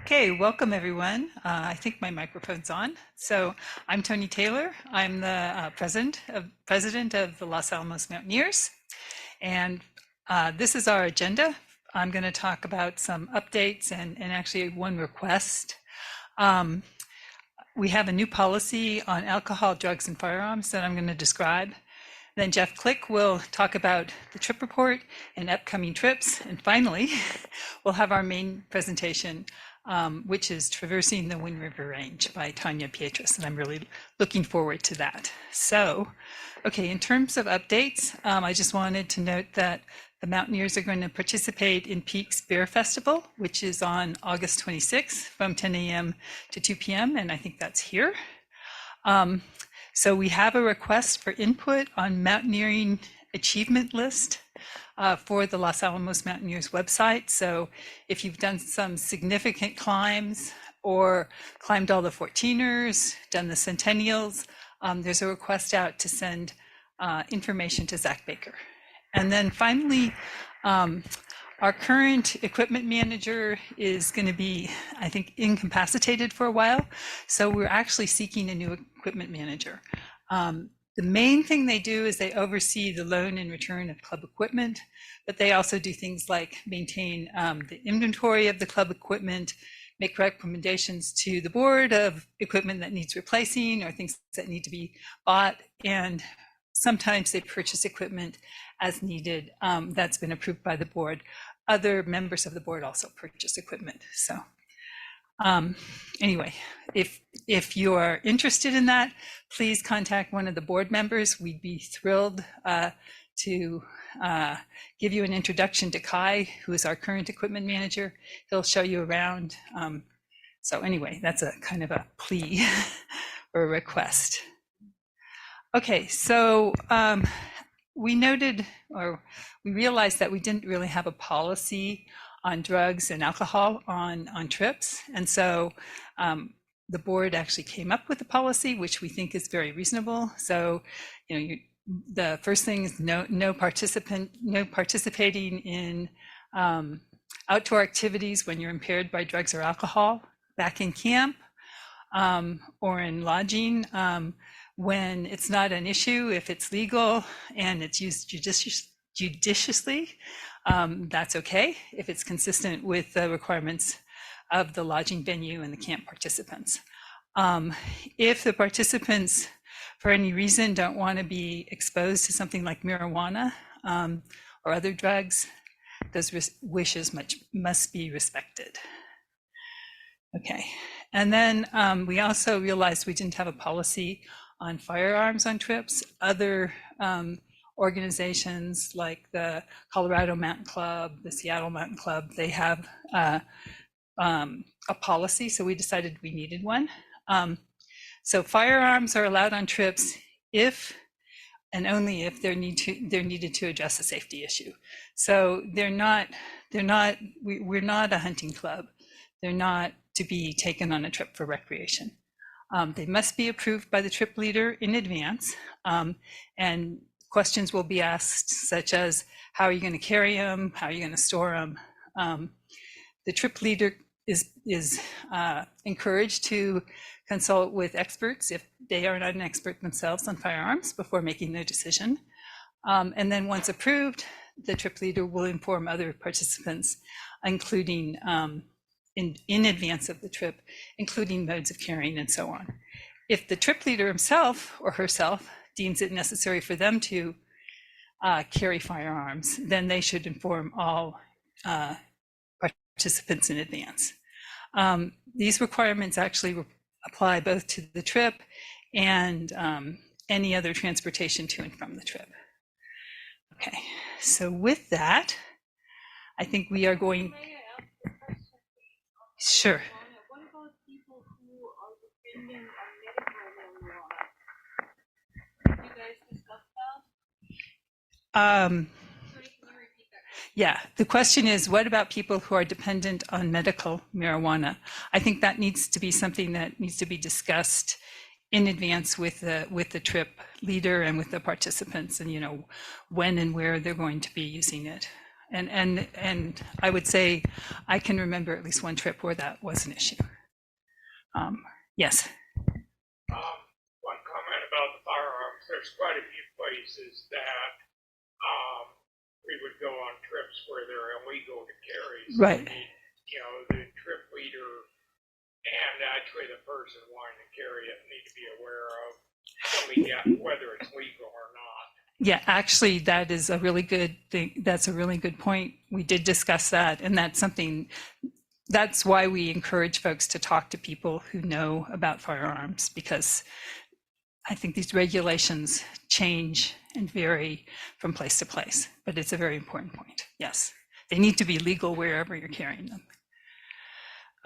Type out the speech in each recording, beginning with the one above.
Okay, welcome everyone. I think my microphone's on. So I'm Tony Taylor. I'm the president of the Los Alamos Mountaineers. And this is our agenda. I'm going to talk about some updates and actually one request. We have a new policy on alcohol, drugs, and firearms that I'm going to describe. Then Jeff Click will talk about the trip report and upcoming trips. And finally, we'll have our main presentation, which is Traversing the Wind River Range by Tanja, and I'm really looking forward to that. So, okay, in terms of updates, I just wanted to note that the Mountaineers are going to participate in Peaks Bear Festival, which is on August 26th from 10 a.m. to 2 p.m., and I think that's here. So we have a request for input on mountaineering achievement list for the Los Alamos Mountaineers website. So if you've done some significant climbs or climbed all the 14ers, done the centennials, there's a request out to send information to Zach Baker. And then finally, our current equipment manager is going to be, I think, incapacitated for a while. So we're actually seeking a new equipment manager. The main thing they do is they oversee the loan and return of club equipment, but they also do things like maintain the inventory of the club equipment, make recommendations to the board of equipment that needs replacing or things that need to be bought, and sometimes they purchase equipment as needed that's been approved by the board. Other members of the board also purchase equipment. So anyway, if you are interested in that, please contact one of the board members. We'd be thrilled to give you an introduction to Kai, who is our current equipment manager. He'll show you around. So anyway, that's a kind of a plea or a request. Okay, so we realized that we didn't really have a policy on drugs and alcohol on trips. And so the board actually came up with a policy, which we think is very reasonable. So, the first thing is no participating in outdoor activities when you're impaired by drugs or alcohol, back in camp or in lodging. When it's not an issue, if it's legal and it's used judiciously, that's okay if it's consistent with the requirements of the lodging venue and the camp participants. If the participants, for any reason, don't want to be exposed to something like marijuana or other drugs, those wishes must be respected. Okay, and then we also realized we didn't have a policy on firearms on trips. Other organizations like the Colorado Mountain Club, the Seattle Mountain Club, they have a policy, so we decided we needed one. So firearms are allowed on trips if and only if they're needed to address a safety issue. So we're not a hunting club. They're not to be taken on a trip for recreation. They must be approved by the trip leader in advance, and questions will be asked such as, how are you going to carry them? How are you going to store them? The trip leader is encouraged to consult with experts if they are not an expert themselves on firearms before making their decision. And then once approved, the trip leader will inform other participants, including in advance of the trip, including modes of carrying and so on. If the trip leader himself or herself deems it necessary for them to carry firearms, then they should inform all participants in advance. These requirements actually apply both to the trip and any other transportation to and from the trip. Okay, so with that, I think we are going. Sure. What about people who are dependent on medical marijuana? Have you guys discussed that? Sorry, can you repeat that? Yeah, the question is, what about people who are dependent on medical marijuana? I think that needs to be something that needs to be discussed in advance with the trip leader and with the participants, and when and where they're going to be using it. And I would say I can remember at least one trip where that was an issue. Yes. One comment about the firearms. There's quite a few places that we would go on trips where they're illegal to carry. So Right. you know, the trip leader and actually the person wanting to carry it need to be aware of whether it's legal or not. Yeah, actually, that is a really good thing. That's a really good point. We did discuss that, and that's why we encourage folks to talk to people who know about firearms, because I think these regulations change and vary from place to place, but it's a very important point. Yes, they need to be legal wherever you're carrying them.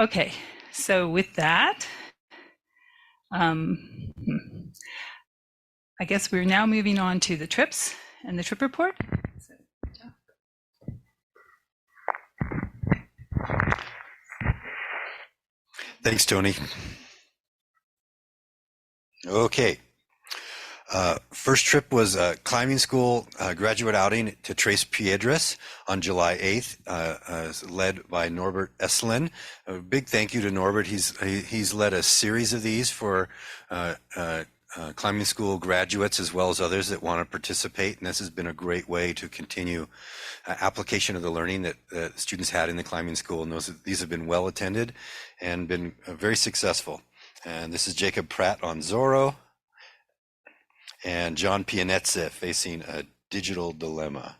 Okay, so with that, I guess we're now moving on to the trips and the trip report. Thanks, Tony. Okay. First trip was a climbing school graduate outing to Tres Piedras on July 8th, led by Norbert Esselin. A big thank you to Norbert. He's led a series of these for climbing school graduates as well as others that want to participate, and this has been a great way to continue application of the learning that students had in the climbing school, and these have been well attended and been very successful. And this is Jacob Pratt on Zorro and John Pianezza facing a digital dilemma.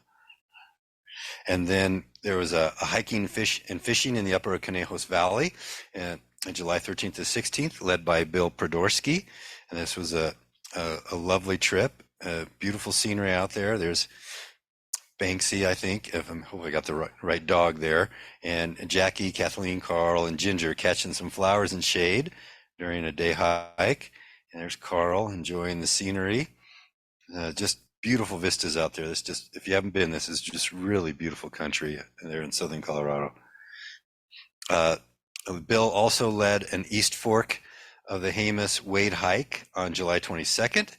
And then there was a hiking and fishing in the Upper Conejos Valley on July 13th to 16th, led by Bill Prodorsky. And this was a lovely trip, beautiful scenery out there. There's Banksy, I think, I hope I got the right dog there, and Jackie, Kathleen, Carl, and Ginger catching some flowers and shade during a day hike. And there's Carl enjoying the scenery. Just beautiful vistas out there. If you haven't been, this is just really beautiful country there in southern Colorado. Bill also led an East Fork of the Jemez Wade hike on July 22nd,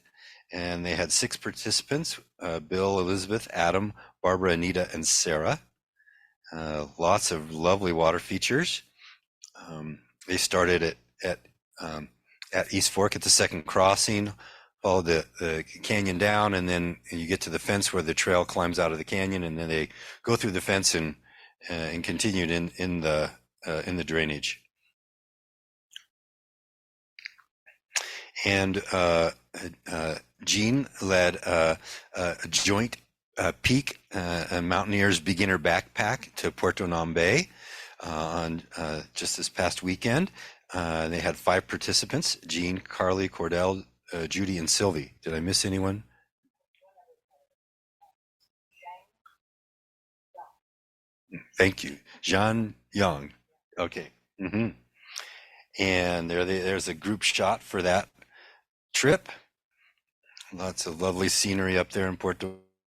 and they had 6 participants: Bill, Elizabeth, Adam, Barbara, Anita, and Sarah. Lots of lovely water features. They started at East Fork at the second crossing, followed the canyon down, and then you get to the fence where the trail climbs out of the canyon, and then they go through the fence and continued in the drainage. And Jean led a joint peak mountaineers beginner backpack to Puerto Nambe on just this past weekend. They had 5 participants: Jean, Carly, Cordell, Judy, and Sylvie. Did I miss anyone? Thank you. Jean Young. Okay. And there's a group shot for that trip. Lots of lovely scenery up there in Puerto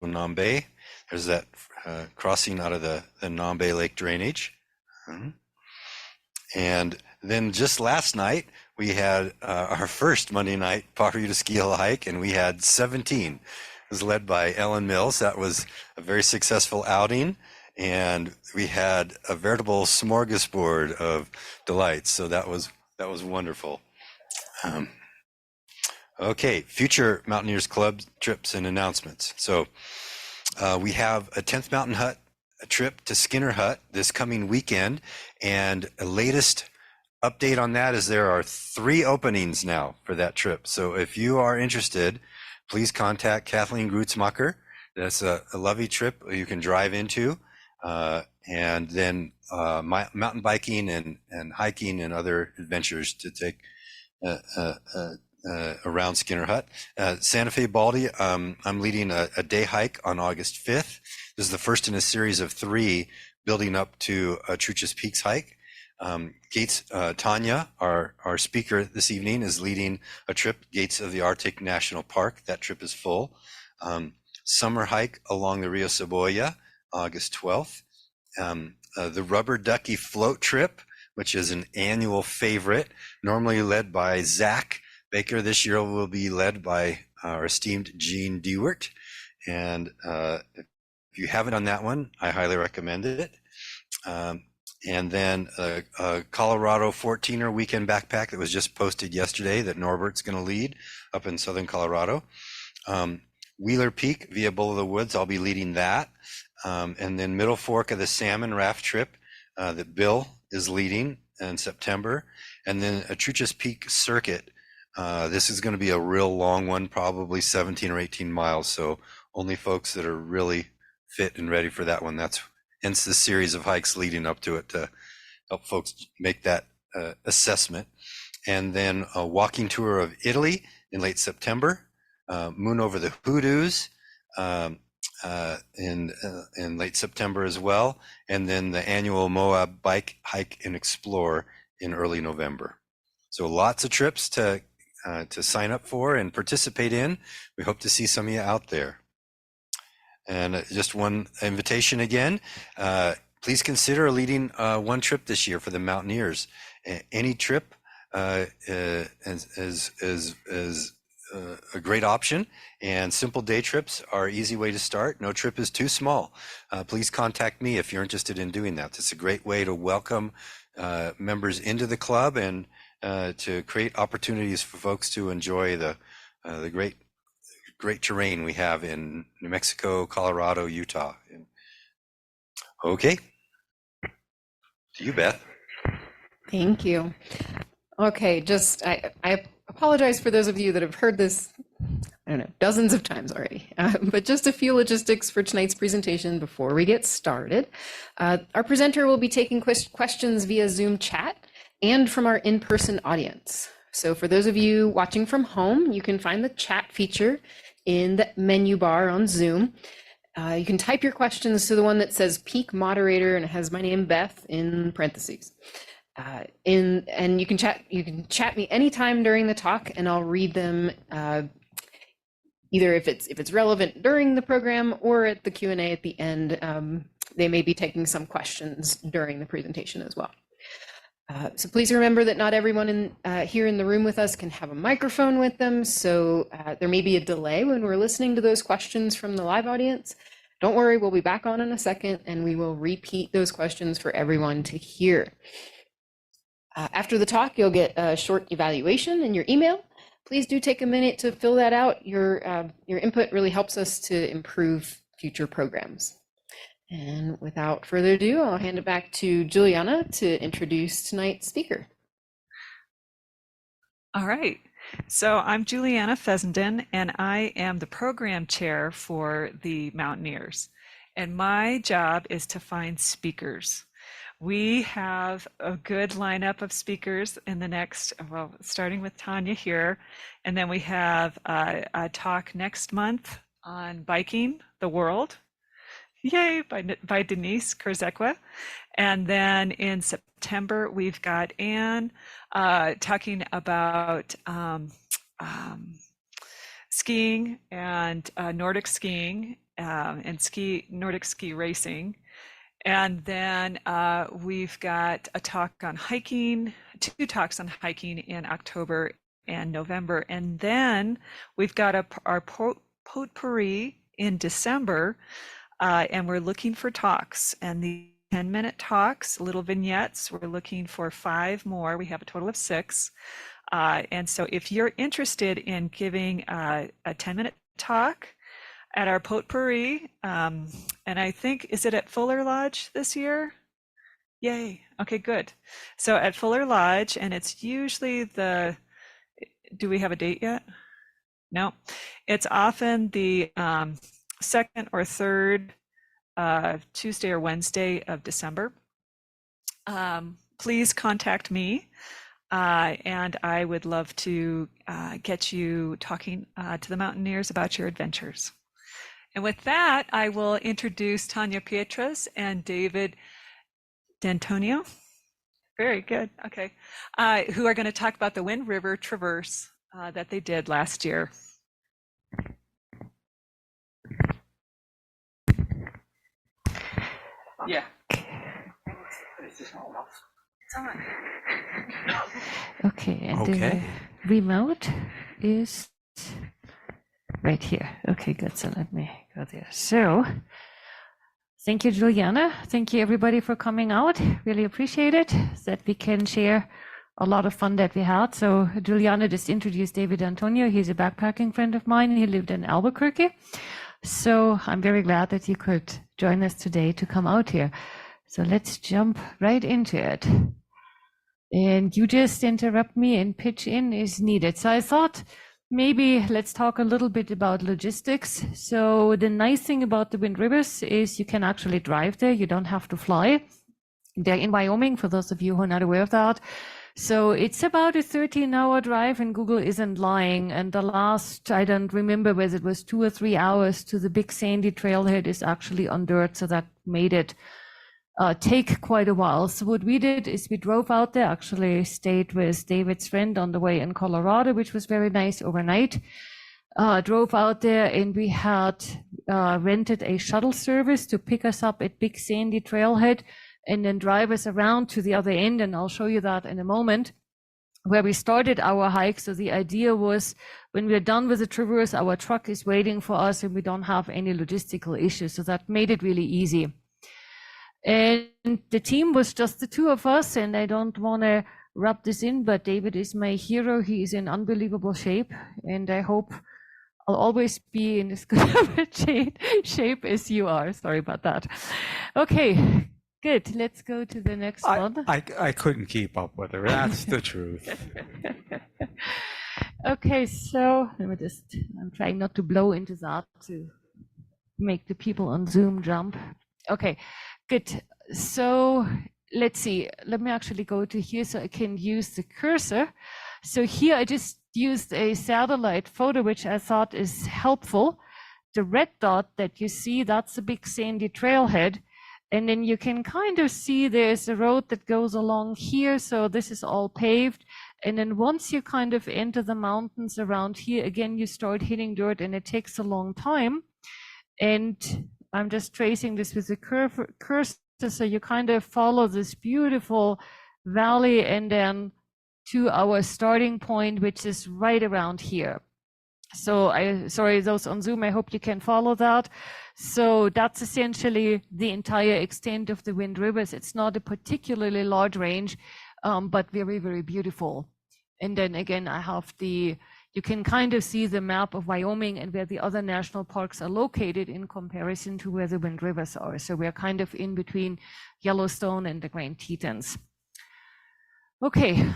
Nambe. There's that crossing out of the Nambe Lake drainage. And then just last night, we had our first Monday night Pajarito Ski Hill hike, and we had 17. It was led by Ellen Mills. That was a very successful outing, and we had a veritable smorgasbord of delights. So that was wonderful. Okay, future Mountaineers Club trips and announcements. So we have a 10th Mountain Hut trip to Skinner Hut this coming weekend, and a latest update on that is there are 3 openings now for that trip. So if you are interested, please contact Kathleen Grutzmacher. That's a lovely trip you can drive into, and then mountain biking and hiking and other adventures to take around Skinner Hut. Santa Fe Baldy, I'm leading a day hike on August 5th. This is the first in a series of 3 building up to a Truchas Peaks hike. Gates Tanja, our speaker this evening, is leading a trip, Gates of the Arctic National Park. That trip is full. Summer hike along the Rio Cebolla, August 12th. The Rubber Ducky Float Trip, which is an annual favorite, normally led by Zach Baker. This year will be led by our esteemed Gene Dewart. And if If you haven't done that one, I highly recommend it. And then a Colorado 14er weekend backpack that was just posted yesterday that Norbert's going to lead up in southern Colorado. Wheeler Peak via Bull of the Woods, I'll be leading that. And then Middle Fork of the Salmon Raft Trip that Bill is leading in September. And then Achuchas Peak Circuit. This is going to be a real long one, probably 17 or 18 miles. So only folks that are really fit and ready for that one. That's hence the series of hikes leading up to it to help folks make that assessment. And then a walking tour of Italy in late September, Moon over the Hoodoos in late September as well. And then the annual Moab Bike Hike and Explore in early November. So lots of trips to sign up for and participate in. We hope to see some of you out there. And just one invitation again, please consider leading one trip this year for the Mountaineers. Any trip is a great option, and simple day trips are an easy way to start. No trip is too small. Please contact me if you're interested in doing that. It's a great way to welcome members into the club and to create opportunities for folks to enjoy the great terrain we have in New Mexico, Colorado, Utah. Okay. To you, Beth. Thank you. Okay, I apologize for those of you that have heard this, I don't know, dozens of times already, but just a few logistics for tonight's presentation before we get started. Our presenter will be taking questions via Zoom chat and from our in-person audience. So for those of you watching from home, you can find the chat feature in the menu bar on Zoom. You can type your questions to the one that says Peak Moderator and it has my name, Beth, in parentheses. And you can chat me anytime during the talk, and I'll read them either if it's relevant during the program or at the Q&A at the end. They may be taking some questions during the presentation as well. So please remember that not everyone here in the room with us can have a microphone with them, so there may be a delay when we're listening to those questions from the live audience. Don't worry, we'll be back on in a second, and we will repeat those questions for everyone to hear. After the talk, you'll get a short evaluation in your email. Please do take a minute to fill that out. Your input really helps us to improve future programs. And without further ado, I'll hand it back to Juliana to introduce tonight's speaker. All right. So I'm Juliana Fessenden, and I am the program chair for the Mountaineers. And my job is to find speakers. We have a good lineup of speakers in the next, well, starting with Tanja here. And then we have a talk next month on biking the world. Yay, by Denise Kurzekwa. And then in September, we've got Anne talking about skiing and Nordic skiing and Nordic ski racing. And then we've got a talk on hiking, 2 talks on hiking in October and November. And then we've got our potpourri in December. And we're looking for talks, and the 10-minute talks, little vignettes, we're looking for 5 more. We have a total of 6. And so if you're interested in giving a 10-minute talk at our potpourri, and I think, is it at Fuller Lodge this year? Yay. Okay, good. So at Fuller Lodge, and it's usually do we have a date yet? No. It's often the second or third Tuesday or Wednesday of December. Please contact me, and I would love to get you talking to the Mountaineers about your adventures. And with that, I will introduce Tanja Pietras and David D'Antonio. Very good. Okay. Who are going to talk about the Wind River Traverse that they did last year. Yeah. It's on. Okay, and the remote is right here. Okay, good. So let me go there. So Thank you, Juliana. Thank you, everybody, for coming out. Really appreciate it that we can share a lot of fun that we had. So Juliana just introduced David Antonio. He's a backpacking friend of mine. He lived in Albuquerque. So I'm very glad that you could join us today to come out here. So let's jump right into it. And you just interrupt me and pitch in is needed. So I thought maybe let's talk a little bit about logistics. So the nice thing about the Wind Rivers is you can actually drive there. You don't have to fly. They're in Wyoming, for those of you who are not aware of that. So it's about a 13-hour drive, and Google isn't lying. And the last, I don't remember whether it was 2 or 3 hours to the Big Sandy trailhead is actually on dirt. So that made it take quite a while. So what we did is we drove out there, actually stayed with David's friend on the way in Colorado, which was very nice overnight. Drove out there, and we had rented a shuttle service to pick us up at Big Sandy trailhead and then drive us around to the other end. And I'll show you that in a moment, where we started our hike. So the idea was when we're done with the traverse, our truck is waiting for us and we don't have any logistical issues. So that made it really easy. And the team was just the two of us, and I don't want to rub this in, but David is my hero. He is in unbelievable shape, and I hope I'll always be in as good of a shape as you are. Sorry about that. Okay, good. Let's go to the next one. I couldn't keep up with her. That's the truth. Okay, so I'm trying not to blow into that to make the people on Zoom jump. Okay, good. So let's see. Let me actually go to here so I can use the cursor. So here I just used a satellite photo, which I thought is helpful. The red dot that you see, that's the Big Sandy trailhead. And then you can kind of see there's a road that goes along here. So this is all paved. And then once you kind of enter the mountains around here, again, you start hitting dirt, and it takes a long time. And I'm just tracing this with a cursor, so you kind of follow this beautiful valley and then to our starting point, which is right around here. So sorry, those on Zoom, I hope you can follow that. So that's essentially the entire extent of the Wind Rivers. It's not a particularly large range, but very, very beautiful. And then again, I have you can kind of see the map of Wyoming and where the other national parks are located in comparison to where the Wind Rivers are. So we're kind of in between Yellowstone and the Grand Tetons. Okay,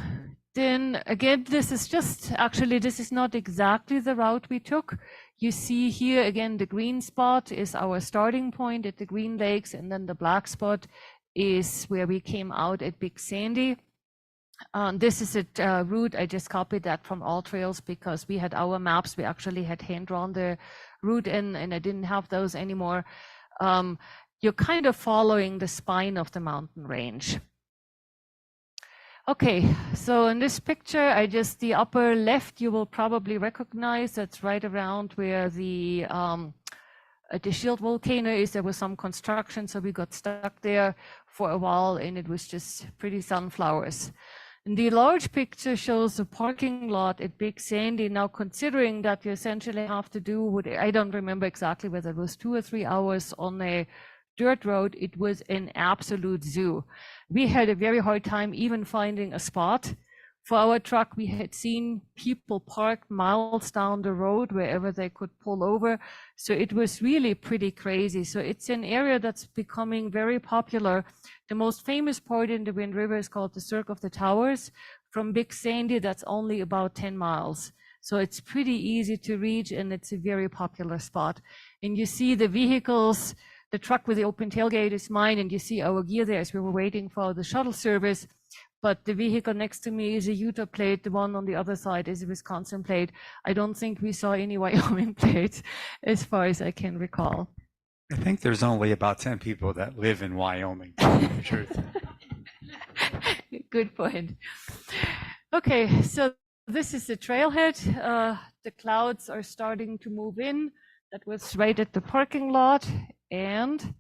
then again, this is not exactly the route we took. You see here again, the green spot is our starting point at the Green Lakes, and then the black spot is where we came out at Big Sandy. This is a route. I just copied that from All Trails because we had our maps. We actually had hand-drawn the route in, and I didn't have those anymore. You're kind of following the spine of the mountain range. Okay, so in this picture, the upper left, you will probably recognize that's right around where the shield volcano is. There was some construction, so we got stuck there for a while, and it was just pretty sunflowers. And the large picture shows the parking lot at Big Sandy. Now, considering that you essentially have to do I don't remember exactly whether it was 2 or 3 hours on a dirt road, it was an absolute zoo. We had a very hard time even finding a spot for our truck. We had seen people parked miles down the road wherever they could pull over. So it was really pretty crazy. So it's an area that's becoming very popular. The most famous part in the Wind River is called the Cirque of the Towers. From Big Sandy, that's only about 10 miles. So it's pretty easy to reach, and it's a very popular spot. And you see the vehicles, the truck with the open tailgate is mine, and you see our gear there as we were waiting for the shuttle service. But the vehicle next to me is a Utah plate. The one on the other side is a Wisconsin plate. I don't think we saw any Wyoming plates as far as I can recall. I think there's only about 10 people that live in Wyoming, to tell you the truth. Good point. Okay, so this is the trailhead. The clouds are starting to move in. That was right at the parking lot. And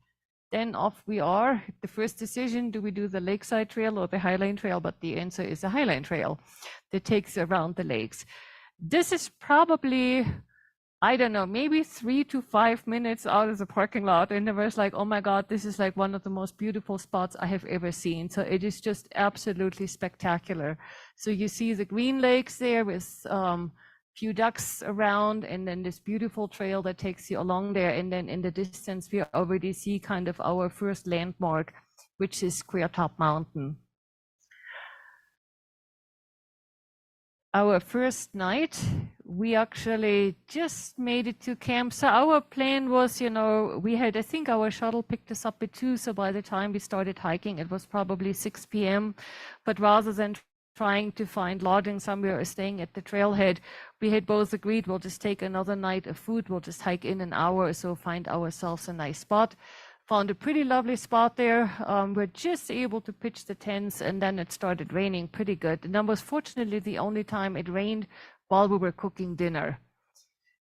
then off we are. The first decision, do we do the Lakeside Trail or the Highline Trail? But the answer is the Highline Trail that takes around the lakes. This is probably I don't know, maybe 3 to 5 minutes out of the parking lot. And I was like, oh my God, this is like one of the most beautiful spots I have ever seen. So it is just absolutely spectacular. So you see the green lakes there with few ducks around, and then this beautiful trail that takes you along there. And then in the distance, we already see kind of our first landmark, which is Square Top Mountain. Our first night, we actually just made it to camp. So our plan was, you know, we had, I think our shuttle picked us up at 2. So by the time we started hiking, it was probably 6 p.m. But rather than trying to find lodging somewhere or staying at the trailhead, we had both agreed we'll just take another night of food. We'll just hike in an hour or so, find ourselves a nice spot. Found a pretty lovely spot there. We're just able to pitch the tents, and then it started raining pretty good. And that was fortunately the only time it rained while we were cooking dinner.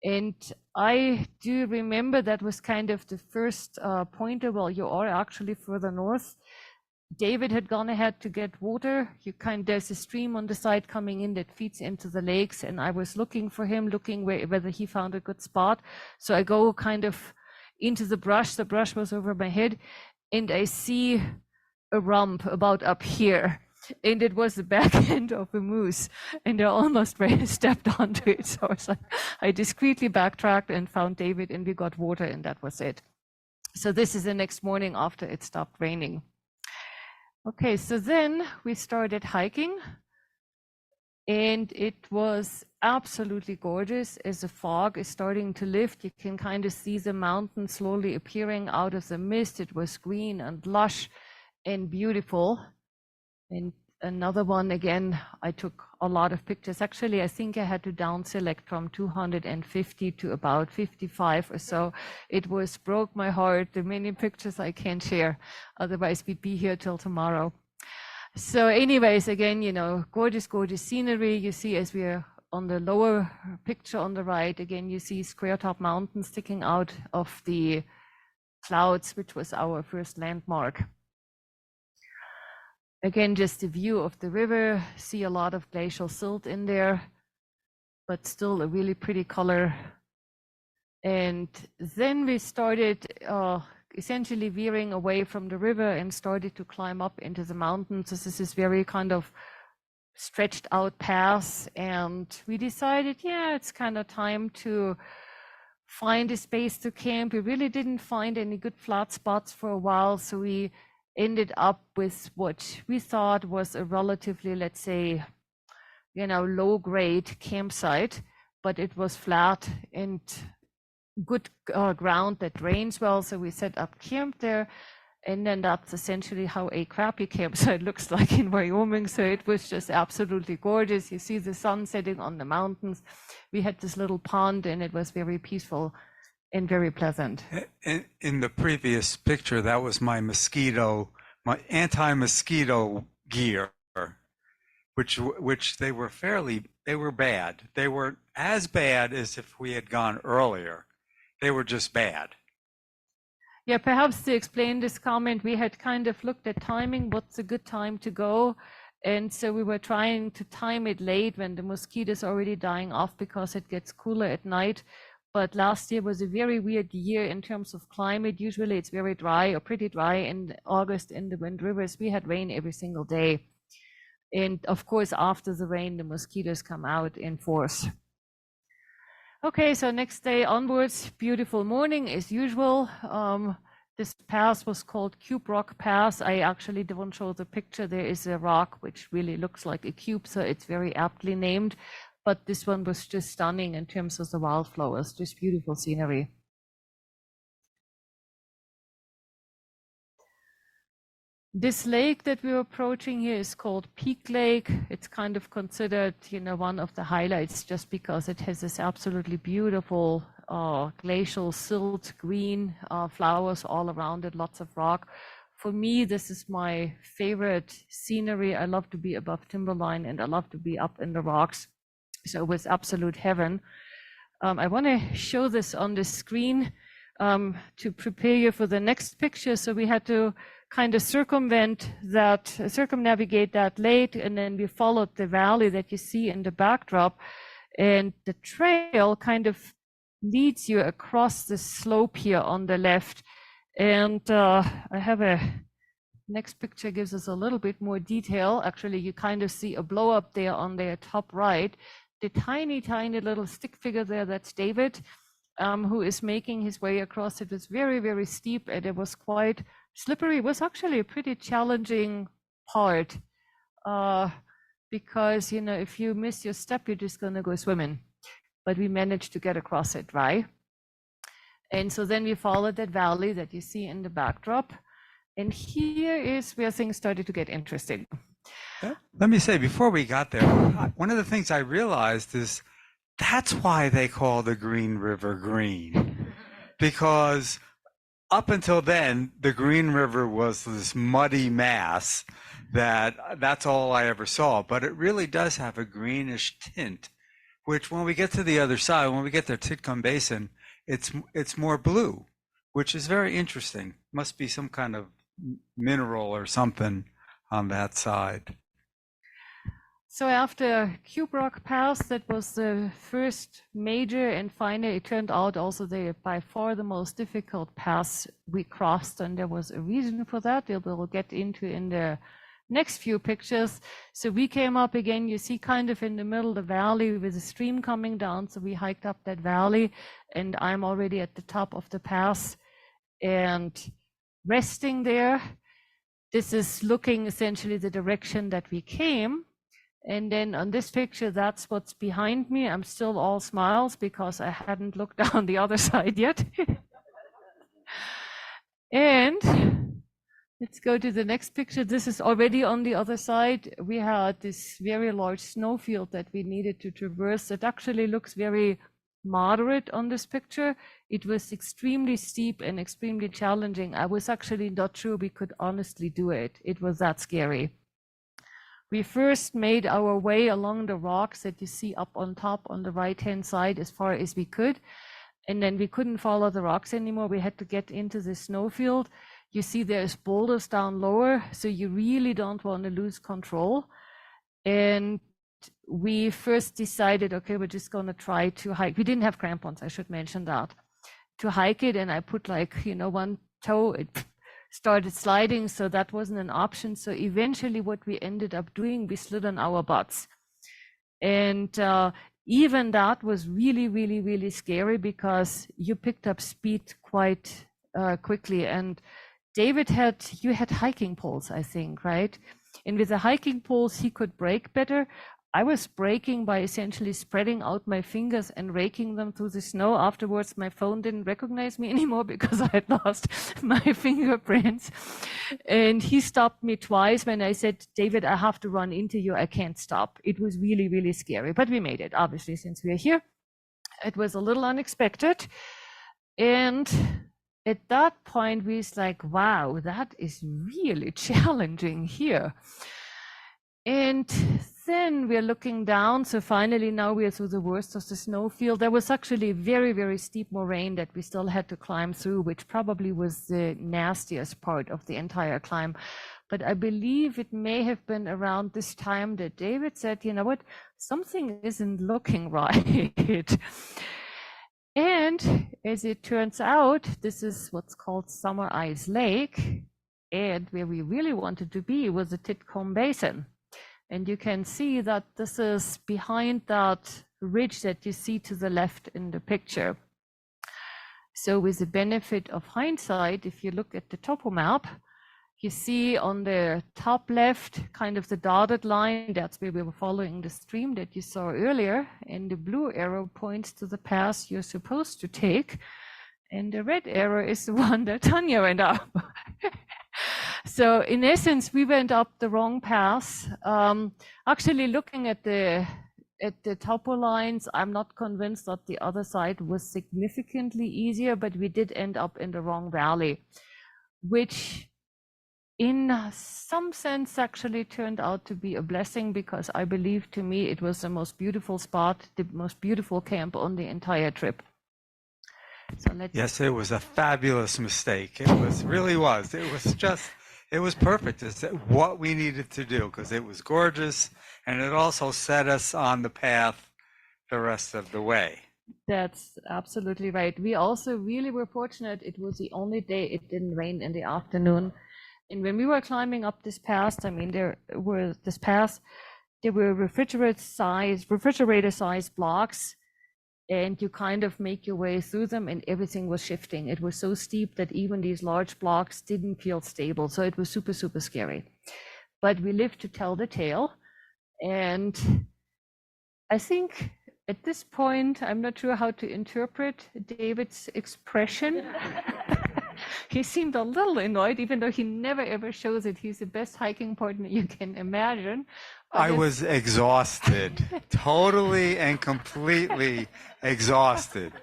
And I do remember that was kind of the first pointer. Well, you are actually further north. David had gone ahead to get water. There's a stream on the side coming in that feeds into the lakes, and I was looking for him, looking whether he found a good spot. So I go kind of into the brush. The brush was over my head, and I see a rump about up here, and it was the back end of a moose, and I almost stepped onto it. So I was like, I discreetly backtracked and found David, and we got water, and that was it. So this is the next morning after it stopped raining. Okay, so then we started hiking, and it was absolutely gorgeous. As the fog is starting to lift, you can kind of see the mountain slowly appearing out of the mist. It was green and lush and beautiful. And another one, again, I took a lot of pictures. Actually, I think I had to down select from 250 to about 55 or so. It broke my heart, the many pictures I can't share. Otherwise, we'd be here till tomorrow. So anyways, again, you know, gorgeous, gorgeous scenery. You see, as we're on the lower picture on the right, again, you see Square Top Mountain sticking out of the clouds, which was our first landmark. Again, just a view of the river, see a lot of glacial silt in there, but still a really pretty color. And then we started essentially veering away from the river and started to climb up into the mountains. This is this very kind of stretched out path, and we decided, yeah, it's kind of time to find a space to camp. We really didn't find any good flat spots for a while, so we ended up with what we thought was a relatively, let's say, you know, low grade campsite, but it was flat and good ground that drains well. So we set up camp there, and then that's essentially how a crappy campsite looks like in Wyoming. So it was just absolutely gorgeous. You see the sun setting on the mountains. We had this little pond, and it was very peaceful and very pleasant. In the previous picture, that was my anti-mosquito gear, which they were bad. They were as bad as if we had gone earlier. They were just bad. Yeah, perhaps to explain this comment, we had kind of looked at timing, what's a good time to go. And so we were trying to time it late when the mosquitoes are already dying off because it gets cooler at night. But last year was a very weird year in terms of climate. Usually it's very dry or pretty dry in August in the Wind Rivers. We had rain every single day. And of course, after the rain, the mosquitoes come out in force. Okay, so next day onwards, beautiful morning as usual. This pass was called Cube Rock Pass. I actually don't show the picture. There is a rock which really looks like a cube, so it's very aptly named. But this one was just stunning in terms of the wildflowers, just beautiful scenery. This lake that we're approaching here is called Peak Lake. It's kind of considered, you know, one of the highlights just because it has this absolutely beautiful glacial silt green flowers all around it, lots of rock. For me, this is my favorite scenery. I love to be above timberline, and I love to be up in the rocks. So it was absolute heaven. I want to show this on the screen to prepare you for the next picture. So we had to kind of circumnavigate that lake, and then we followed the valley that you see in the backdrop, and the trail kind of leads you across the slope here on the left. And I have a next picture gives us a little bit more detail. Actually, you kind of see a blow up there on the top right. The tiny, tiny little stick figure there, that's David, who is making his way across. It was very, very steep and it was quite slippery. It was actually a pretty challenging part because, you know, if you miss your step, you're just going to go swimming. But we managed to get across it, right? And so then we followed that valley that you see in the backdrop. And here is where things started to get interesting. Let me say, before we got there, one of the things I realized is that's why they call the Green River green. Because up until then, the Green River was this muddy mass that's all I ever saw. But it really does have a greenish tint, which when we get to the other side, when we get to Titcomb Basin, it's more blue, which is very interesting. Must be some kind of mineral or something on that side. So after Cube Rock Pass, that was the first major, and finally it turned out also by far the most difficult pass we crossed, and there was a reason for that we'll get into in the next few pictures. So we came up again, you see kind of in the middle of the valley with a stream coming down, so we hiked up that valley, and I'm already at the top of the pass and resting there. This is looking essentially the direction that we came. And then on this picture, that's what's behind me. I'm still all smiles because I hadn't looked down the other side yet. And let's go to the next picture. This is already on the other side. We had this very large snowfield that we needed to traverse. It actually looks very moderate on this picture. It was extremely steep and extremely challenging. I was actually not sure we could honestly do it. It was that scary. We first made our way along the rocks that you see up on top on the right-hand side as far as we could. And then we couldn't follow the rocks anymore. We had to get into the snowfield. You see there's boulders down lower, so you really don't want to lose control. And we first decided, okay, we're just going to try to hike. We didn't have crampons, I should mention that, to hike it. And I put one toe, it started sliding, so that wasn't an option. So eventually what we ended up doing, we slid on our butts. And even that was really, really, really scary because you picked up speed quite quickly. And David you had hiking poles, I think, right? And with the hiking poles, he could brake better. I was braking by essentially spreading out my fingers and raking them through the snow. Afterwards, my phone didn't recognize me anymore because I had lost my fingerprints. And he stopped me twice when I said, David, I have to run into you. I can't stop. It was really, really scary, but we made it, obviously, since we're here. It was a little unexpected. And at that point, we was like, wow, that is really challenging here. And then we're looking down. So finally, now we are through the worst of the snowfield. There was actually a very, very steep moraine that we still had to climb through, which probably was the nastiest part of the entire climb. But I believe it may have been around this time that David said, you know what, something isn't looking right. And as it turns out, this is what's called Summer Ice Lake. And where we really wanted to be was the Titcomb Basin. And you can see that this is behind that ridge that you see to the left in the picture. So with the benefit of hindsight, if you look at the topo map, you see on the top left, kind of the dotted line, that's where we were following the stream that you saw earlier. And the blue arrow points to the path you're supposed to take. And the red arrow is the one that Tanja went up. So in essence, we went up the wrong path. Actually, looking at the topo lines, I'm not convinced that the other side was significantly easier, but we did end up in the wrong valley, which in some sense actually turned out to be a blessing, because I believe, to me, it was the most beautiful spot, the most beautiful camp on the entire trip. So yes, it was a fabulous mistake. It really was. It was perfect. It's what we needed to do, because it was gorgeous, and it also set us on the path the rest of the way. That's absolutely right. We also really were fortunate. It was the only day it didn't rain in the afternoon. And when we were climbing up this pass, I mean, there were refrigerator sized blocks, and you kind of make your way through them, and everything was shifting. It was so steep that even these large blocks didn't feel stable. So it was super, super scary. But we lived to tell the tale. And I think at this point, I'm not sure how to interpret David's expression. He seemed a little annoyed, even though he never ever shows it. He's the best hiking partner you can imagine. But I was exhausted, totally and completely exhausted.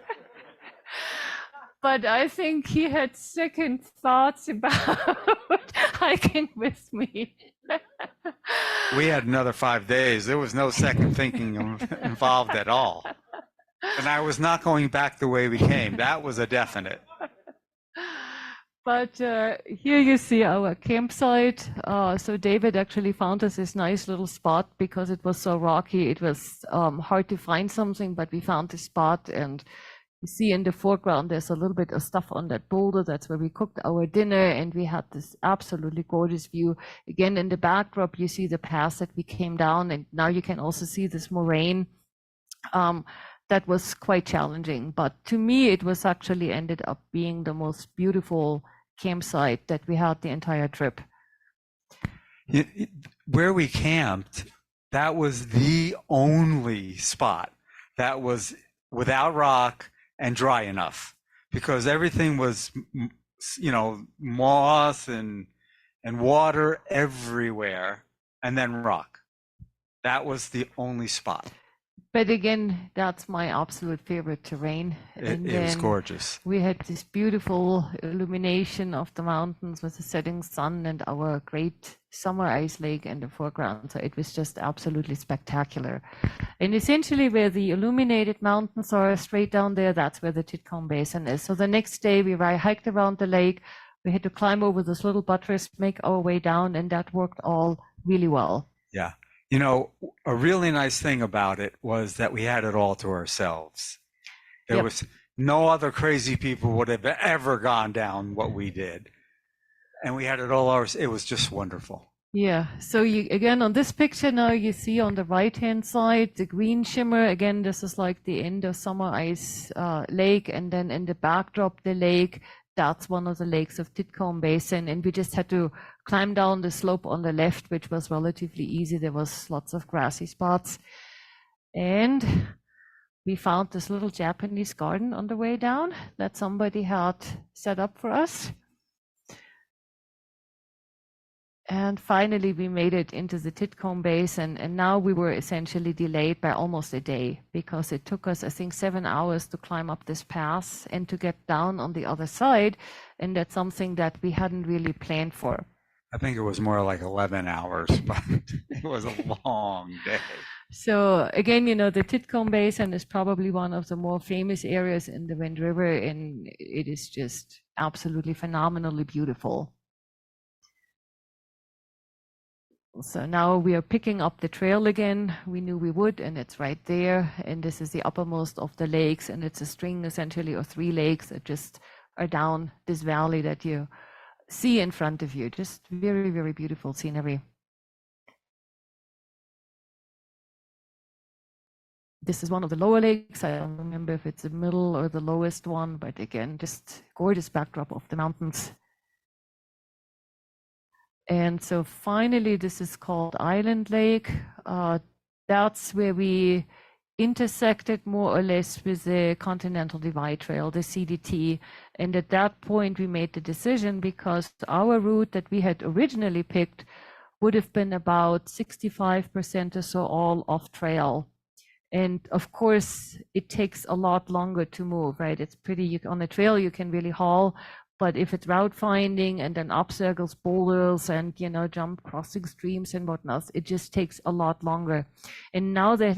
But I think he had second thoughts about hiking with me. We had another 5 days. There was no second thinking involved at all. And I was not going back the way we came. That was a definite. But here you see our campsite. So David actually found us this nice little spot because it was so rocky. It was hard to find something, but we found this spot. And you see in the foreground, there's a little bit of stuff on that boulder. That's where we cooked our dinner. And we had this absolutely gorgeous view. Again, in the backdrop, you see the pass that we came down. And now you can also see this moraine. That was quite challenging. But to me, it was actually ended up being the most beautiful campsite that we had the entire trip. Where we camped, that was the only spot that was without rock and dry enough, because everything was, moss and water everywhere, and then rock. That was the only spot. But again, that's my absolute favorite terrain. It was gorgeous. We had this beautiful illumination of the mountains with the setting sun and our great summer ice lake in the foreground. So it was just absolutely spectacular. And essentially where the illuminated mountains are straight down there, that's where the Titcomb Basin is. So the next day we hiked around the lake. We had to climb over this little buttress, make our way down, and that worked all really well. Yeah. A really nice thing about it was that we had it all to ourselves. There was no other crazy people would have ever gone down what we did. And we had it all ours. It was just wonderful. Yeah. So again, on this picture now, you see on the right-hand side, the green shimmer. Again, this is like the end of Summer Ice Lake. And then in the backdrop, the lake. That's one of the lakes of Titcomb Basin, and we just had to climb down the slope on the left, which was relatively easy. There was lots of grassy spots, and we found this little Japanese garden on the way down that somebody had set up for us. And finally, we made it into the Titcomb Basin, and now we were essentially delayed by almost a day because it took us, I think, 7 hours to climb up this pass and to get down on the other side, and that's something that we hadn't really planned for. I think it was more like 11 hours, but it was a long day. So again, the Titcomb Basin is probably one of the more famous areas in the Wind River, and it is just absolutely phenomenally beautiful. So now we are picking up the trail again. We knew we would, and it's right there. And this is the uppermost of the lakes, and it's a string essentially of 3 lakes that just are down this valley that you see in front of you. Just very, very beautiful scenery. This is one of the lower lakes. I don't remember if it's the middle or the lowest one, but again, just gorgeous backdrop of the mountains. And so finally, this is called Island Lake. That's where we intersected more or less with the Continental Divide Trail, the CDT. And at that point, we made the decision because our route that we had originally picked would have been about 65% or so all off trail. And of course, it takes a lot longer to move, right? It's pretty, on the trail, you can really haul. But if it's route finding and then obstacles, boulders, and jump crossing streams and whatnot, it just takes a lot longer. And now that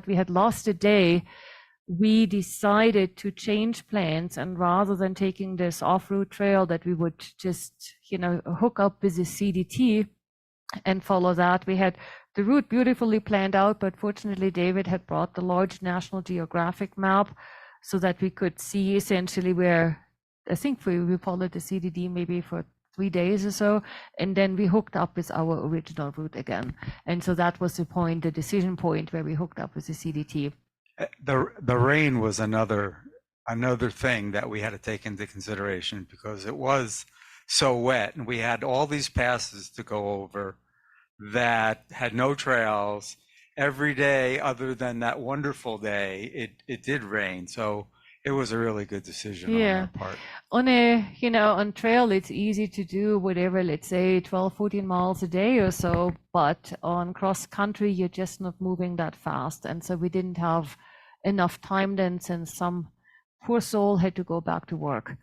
we had lost a day, we decided to change plans, and rather than taking this off-route trail that we would just hook up with the CDT, and follow that. We had the route beautifully planned out, but fortunately David had brought the large National Geographic map so that we could see essentially where, I think we followed the CDD maybe for 3 days or so, and then we hooked up with our original route again. And so that was the point, the decision point where we hooked up with the CDT. The rain was another thing that we had to take into consideration because it was so wet, and we had all these passes to go over that had no trails. Every day other than that wonderful day, it did rain. So it was a really good decision on our part. On on trail, it's easy to do whatever, let's say 12, 14 miles a day or so, but on cross country, you're just not moving that fast. And so we didn't have enough time then, since some poor soul had to go back to work.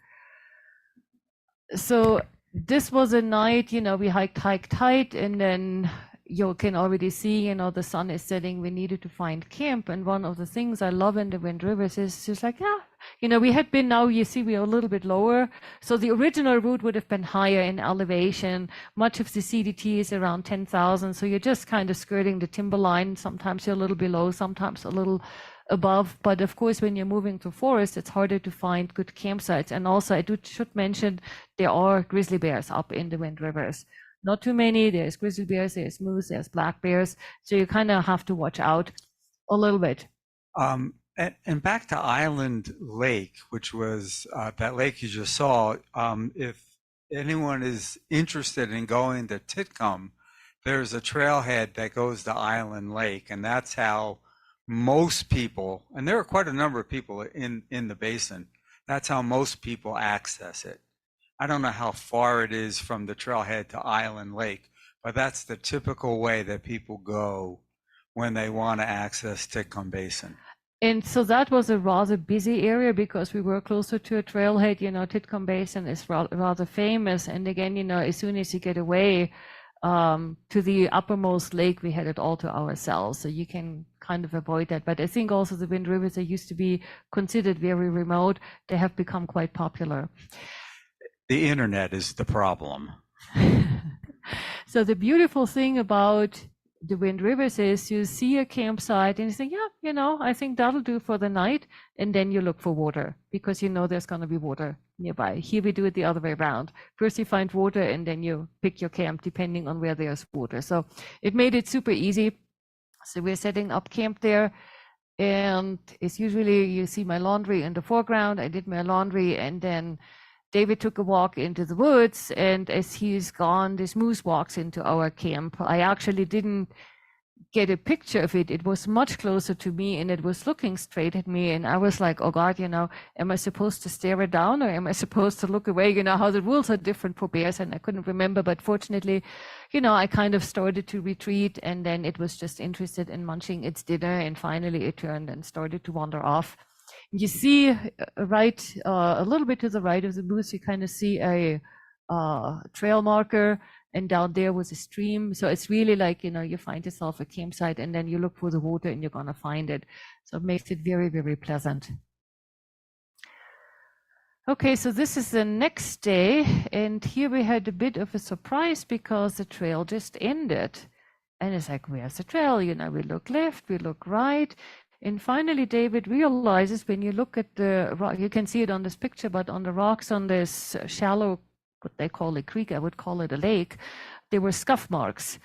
So this was a night, we hiked, and then you can already see, the sun is setting. We needed to find camp. And one of the things I love in the Wind Rivers is just like, we had been, now you see we're a little bit lower. So the original route would have been higher in elevation. Much of the CDT is around 10,000. So you're just kind of skirting the timberline. Sometimes you're a little below, sometimes a little above. But of course, when you're moving through forest, it's harder to find good campsites. And also I should mention there are grizzly bears up in the Wind Rivers. Not too many. There's grizzly bears, there's moose, there's black bears. So you kind of have to watch out a little bit. And back to Island Lake, which was that lake you just saw, if anyone is interested in going to Titcomb, there's a trailhead that goes to Island Lake, and that's how most people, and there are quite a number of people in the basin, that's how most people access it. I don't know how far it is from the trailhead to Island Lake, but that's the typical way that people go when they want to access Titcomb Basin. And so that was a rather busy area because we were closer to a trailhead. Titcomb Basin is rather famous. And again, as soon as you get away to the uppermost lake, we had it all to ourselves. So you can kind of avoid that. But I think also the Wind Rivers, they used to be considered very remote. They have become quite popular. The internet is the problem. So the beautiful thing about the Wind Rivers is you see a campsite and you think, I think that'll do for the night. And then you look for water because there's going to be water nearby. Here we do it the other way around. First you find water and then you pick your camp depending on where there's water. So it made it super easy. So we're setting up camp there. And it's usually, you see my laundry in the foreground. I did my laundry, and then David took a walk into the woods, and as he's gone, this moose walks into our camp. I actually didn't get a picture of it. It was much closer to me, and it was looking straight at me, and I was like, oh God, am I supposed to stare it down, or am I supposed to look away? How the rules are different for bears, and I couldn't remember, but fortunately, I kind of started to retreat, and then it was just interested in munching its dinner, and finally it turned and started to wander off. You see right a little bit to the right of the moose, you kind of see a trail marker, and down there was a stream. So it's really like, you find yourself a campsite and then you look for the water and you're going to find it. So it makes it very, very pleasant. Okay, so this is the next day. And here we had a bit of a surprise because the trail just ended. And it's like, where's the trail? We look left, we look right. And finally, David realizes when you look at the rock, you can see it on this picture, but on the rocks on this shallow, what they call a creek, I would call it a lake, there were scuff marks.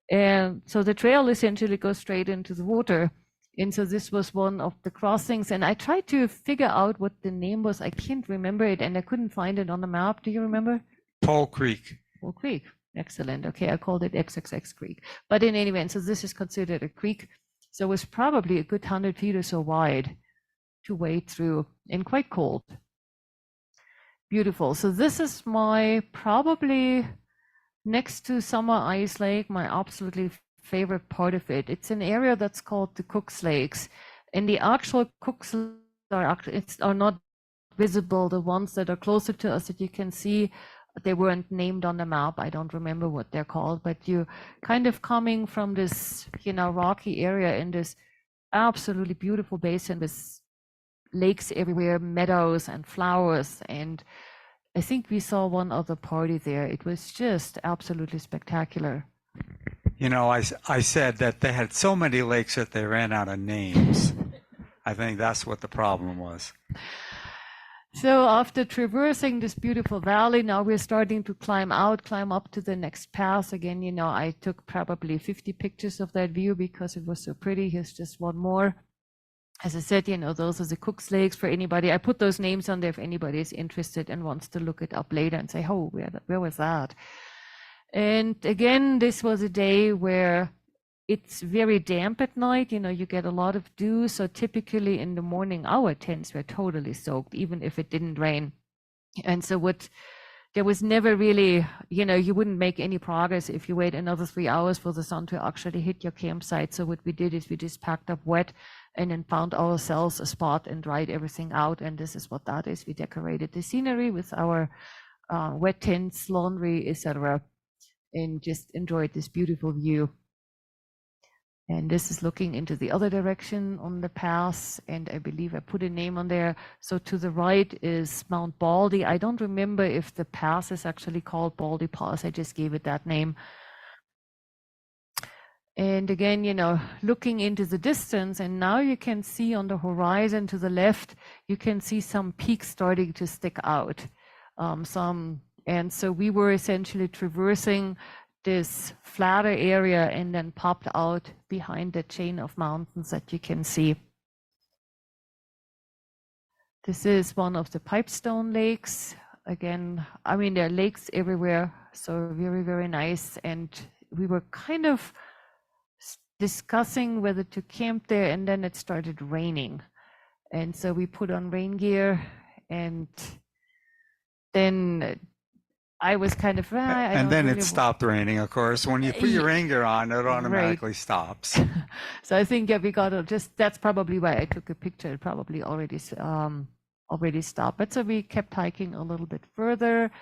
And so the trail essentially goes straight into the water. And so this was one of the crossings. And I tried to figure out what the name was. I can't remember it, and I couldn't find it on the map. Do you remember? Pole Creek. Pole Creek. Excellent. Okay, I called it XXX Creek. But in any event, so this is considered a creek. So it was probably a good 100 feet or so wide to wade through, and quite cold. Beautiful. So this is my probably next to Summer Ice Lake, my absolutely favorite part of it. It's an area that's called the Cook's Lakes, and the actual Cook's are not visible. The ones that are closer to us that you can see, they weren't named on the map. I don't remember what they're called, but you kind of coming from this, rocky area in this absolutely beautiful basin with lakes everywhere, meadows and flowers. And I think we saw one other party there. It was just absolutely spectacular. You know, I said that they had so many lakes that they ran out of names. I think that's what the problem was. So after traversing this beautiful valley, now we're starting to climb up to the next pass. Again, you know, I took probably 50 pictures of that view because it was so pretty. Here's just one more. As I said, you know, those are the Cook's Lakes for anybody. I put those names on there if anybody is interested and wants to look it up later and say, oh, where was that? And again, this was a day where it's very damp at night. You know, you get a lot of dew. So typically in the morning, our tents were totally soaked, even if it didn't rain. And so there was never really, you know, you wouldn't make any progress if you wait another 3 hours for the sun to actually hit your campsite. So what we did is we just packed up wet and then found ourselves a spot and dried everything out. And this is what that is. We decorated the scenery with our wet tents, laundry, etc., and just enjoyed this beautiful view. And this is looking into the other direction on the pass, and I believe I put a name on there. So to the right is Mount Baldy. I don't remember if the pass is actually called Baldy Pass. I just gave it that name. And again, you know, looking into the distance, and now you can see on the horizon to the left, you can see some peaks starting to stick out. And so we were essentially traversing this flatter area and then popped out behind the chain of mountains that you can see. This is one of the Pipestone lakes. Again, I mean, there are lakes everywhere, so very, very nice. And we were kind of discussing whether to camp there, and then it started raining. And so we put on rain gear, and then I was kind of, and then it stopped raining, of course. When you put your rain gear on, it automatically stops. So I think, yeah, we got to just, that's probably why I took a picture. It probably already stopped. But so we kept hiking a little bit further,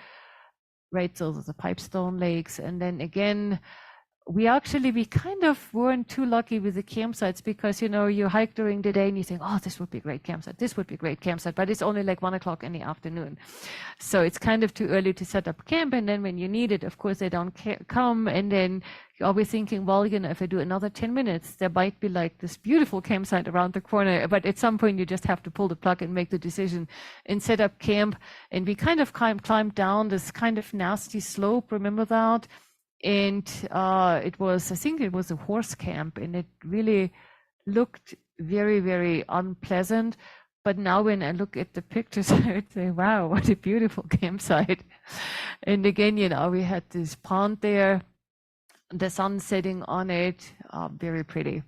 right? So those are the Pipestone Lakes. And then again, we kind of weren't too lucky with the campsites because, you know, you hike during the day and you think, oh, this would be a great campsite. This would be a great campsite, but it's only like 1 o'clock in the afternoon. So it's kind of too early to set up camp. And then when you need it, of course, they don't come. And then you're always thinking, well, you know, if I do another 10 minutes, there might be like this beautiful campsite around the corner. But at some point, you just have to pull the plug and make the decision and set up camp. And we kind of climbed down this kind of nasty slope. Remember that? And I think it was a horse camp, and it really looked very, very unpleasant. But now when I look at the pictures, I would say, wow, what a beautiful campsite. And again, you know, we had this pond there, the sun setting on it, very pretty.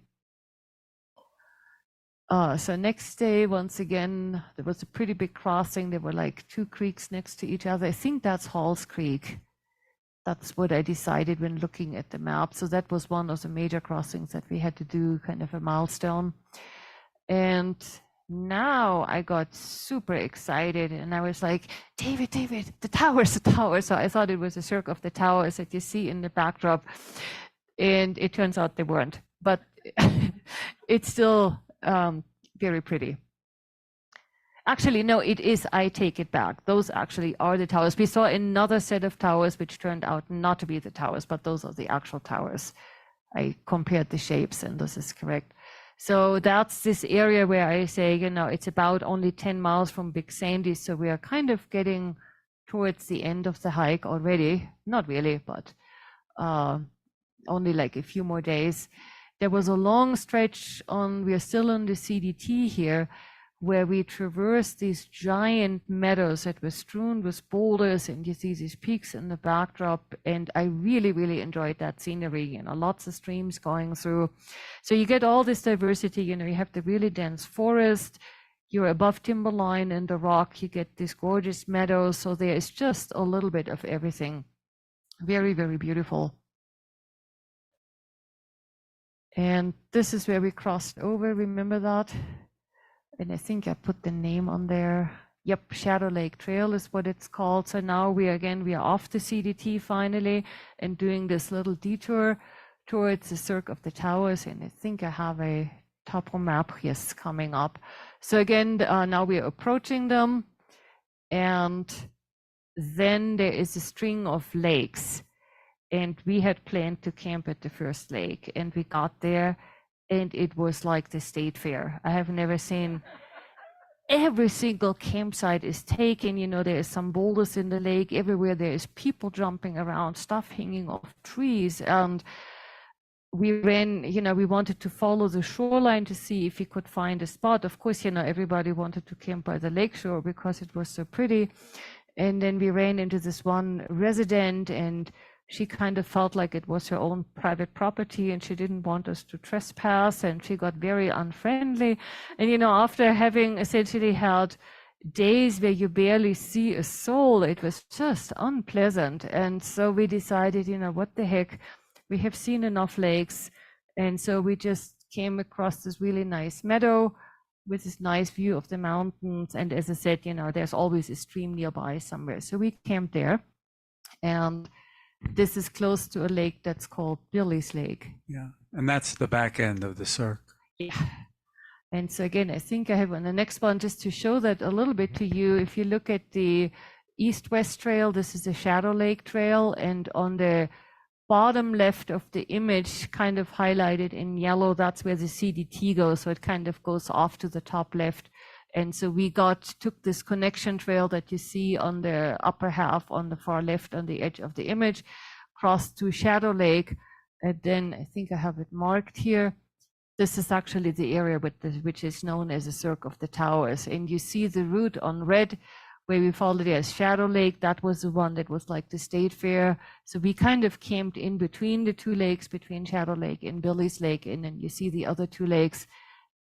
So next day, once again, there was a pretty big crossing. There were like 2 creeks next to each other. I think that's Hall's Creek. That's what I decided when looking at the map. So that was one of the major crossings that we had to do, kind of a milestone. And now I got super excited and I was like, David, the towers. So I thought it was a circle of the towers that you see in the backdrop. And it turns out they weren't, but it's still very pretty. Actually, no, it is. I take it back. Those actually are the towers. We saw another set of towers, which turned out not to be the towers, but those are the actual towers. I compared the shapes, and this is correct. So that's this area where I say, you know, it's about only 10 miles from Big Sandy. So we are kind of getting towards the end of the hike already. Not really, but only like a few more days. There was a long stretch we are still on the CDT here, where we traversed these giant meadows that were strewn with boulders, and you see these peaks in the backdrop. And I really, really enjoyed that scenery, you know, lots of streams going through. So you get all this diversity, you know, you have the really dense forest, you're above timberline and the rock, you get these gorgeous meadows. So there is just a little bit of everything. Very, very beautiful. And this is where we crossed over, remember that? And I think I put the name on there. Yep, Shadow Lake Trail is what it's called. So now we are off the CDT finally and doing this little detour towards the Cirque of the Towers. And I think I have a topo map, yes, coming up. So again, now we are approaching them. And then there is a string of lakes. And we had planned to camp at the first lake, and we got there, and it was like the state fair. I have never seen. Every single campsite is taken, there is some boulders in the lake everywhere. There is people jumping around, stuff hanging off trees. And we ran, we wanted to follow the shoreline to see if we could find a spot. Of course, everybody wanted to camp by the lakeshore because it was so pretty. And then we ran into this one resident, and she kind of felt like it was her own private property, and she didn't want us to trespass, and she got very unfriendly. And after having essentially had days where you barely see a soul, it was just unpleasant. And so we decided, what the heck, we have seen enough lakes. And so we just came across this really nice meadow with this nice view of the mountains. And as I said, there's always a stream nearby somewhere. So we camped there, and this is close to a lake that's called Billy's Lake. Yeah, and that's the back end of the cirque. Yeah. And so again, I think I have on the next one just to show that a little bit to you. If you look at the east-west trail, this is the Shadow Lake Trail, and on the bottom left of the image, kind of highlighted in yellow, that's where the CDT goes. So it kind of goes off to the top left. And so we took this connection trail that you see on the upper half on the far left on the edge of the image, crossed to Shadow Lake. And then I think I have it marked here. This is actually the area which is known as the Cirque of the Towers. And you see the route on red where we followed it as Shadow Lake. That was the one that was like the state fair. So we kind of camped in between the two lakes, between Shadow Lake and Billy's Lake. And then you see the other two lakes.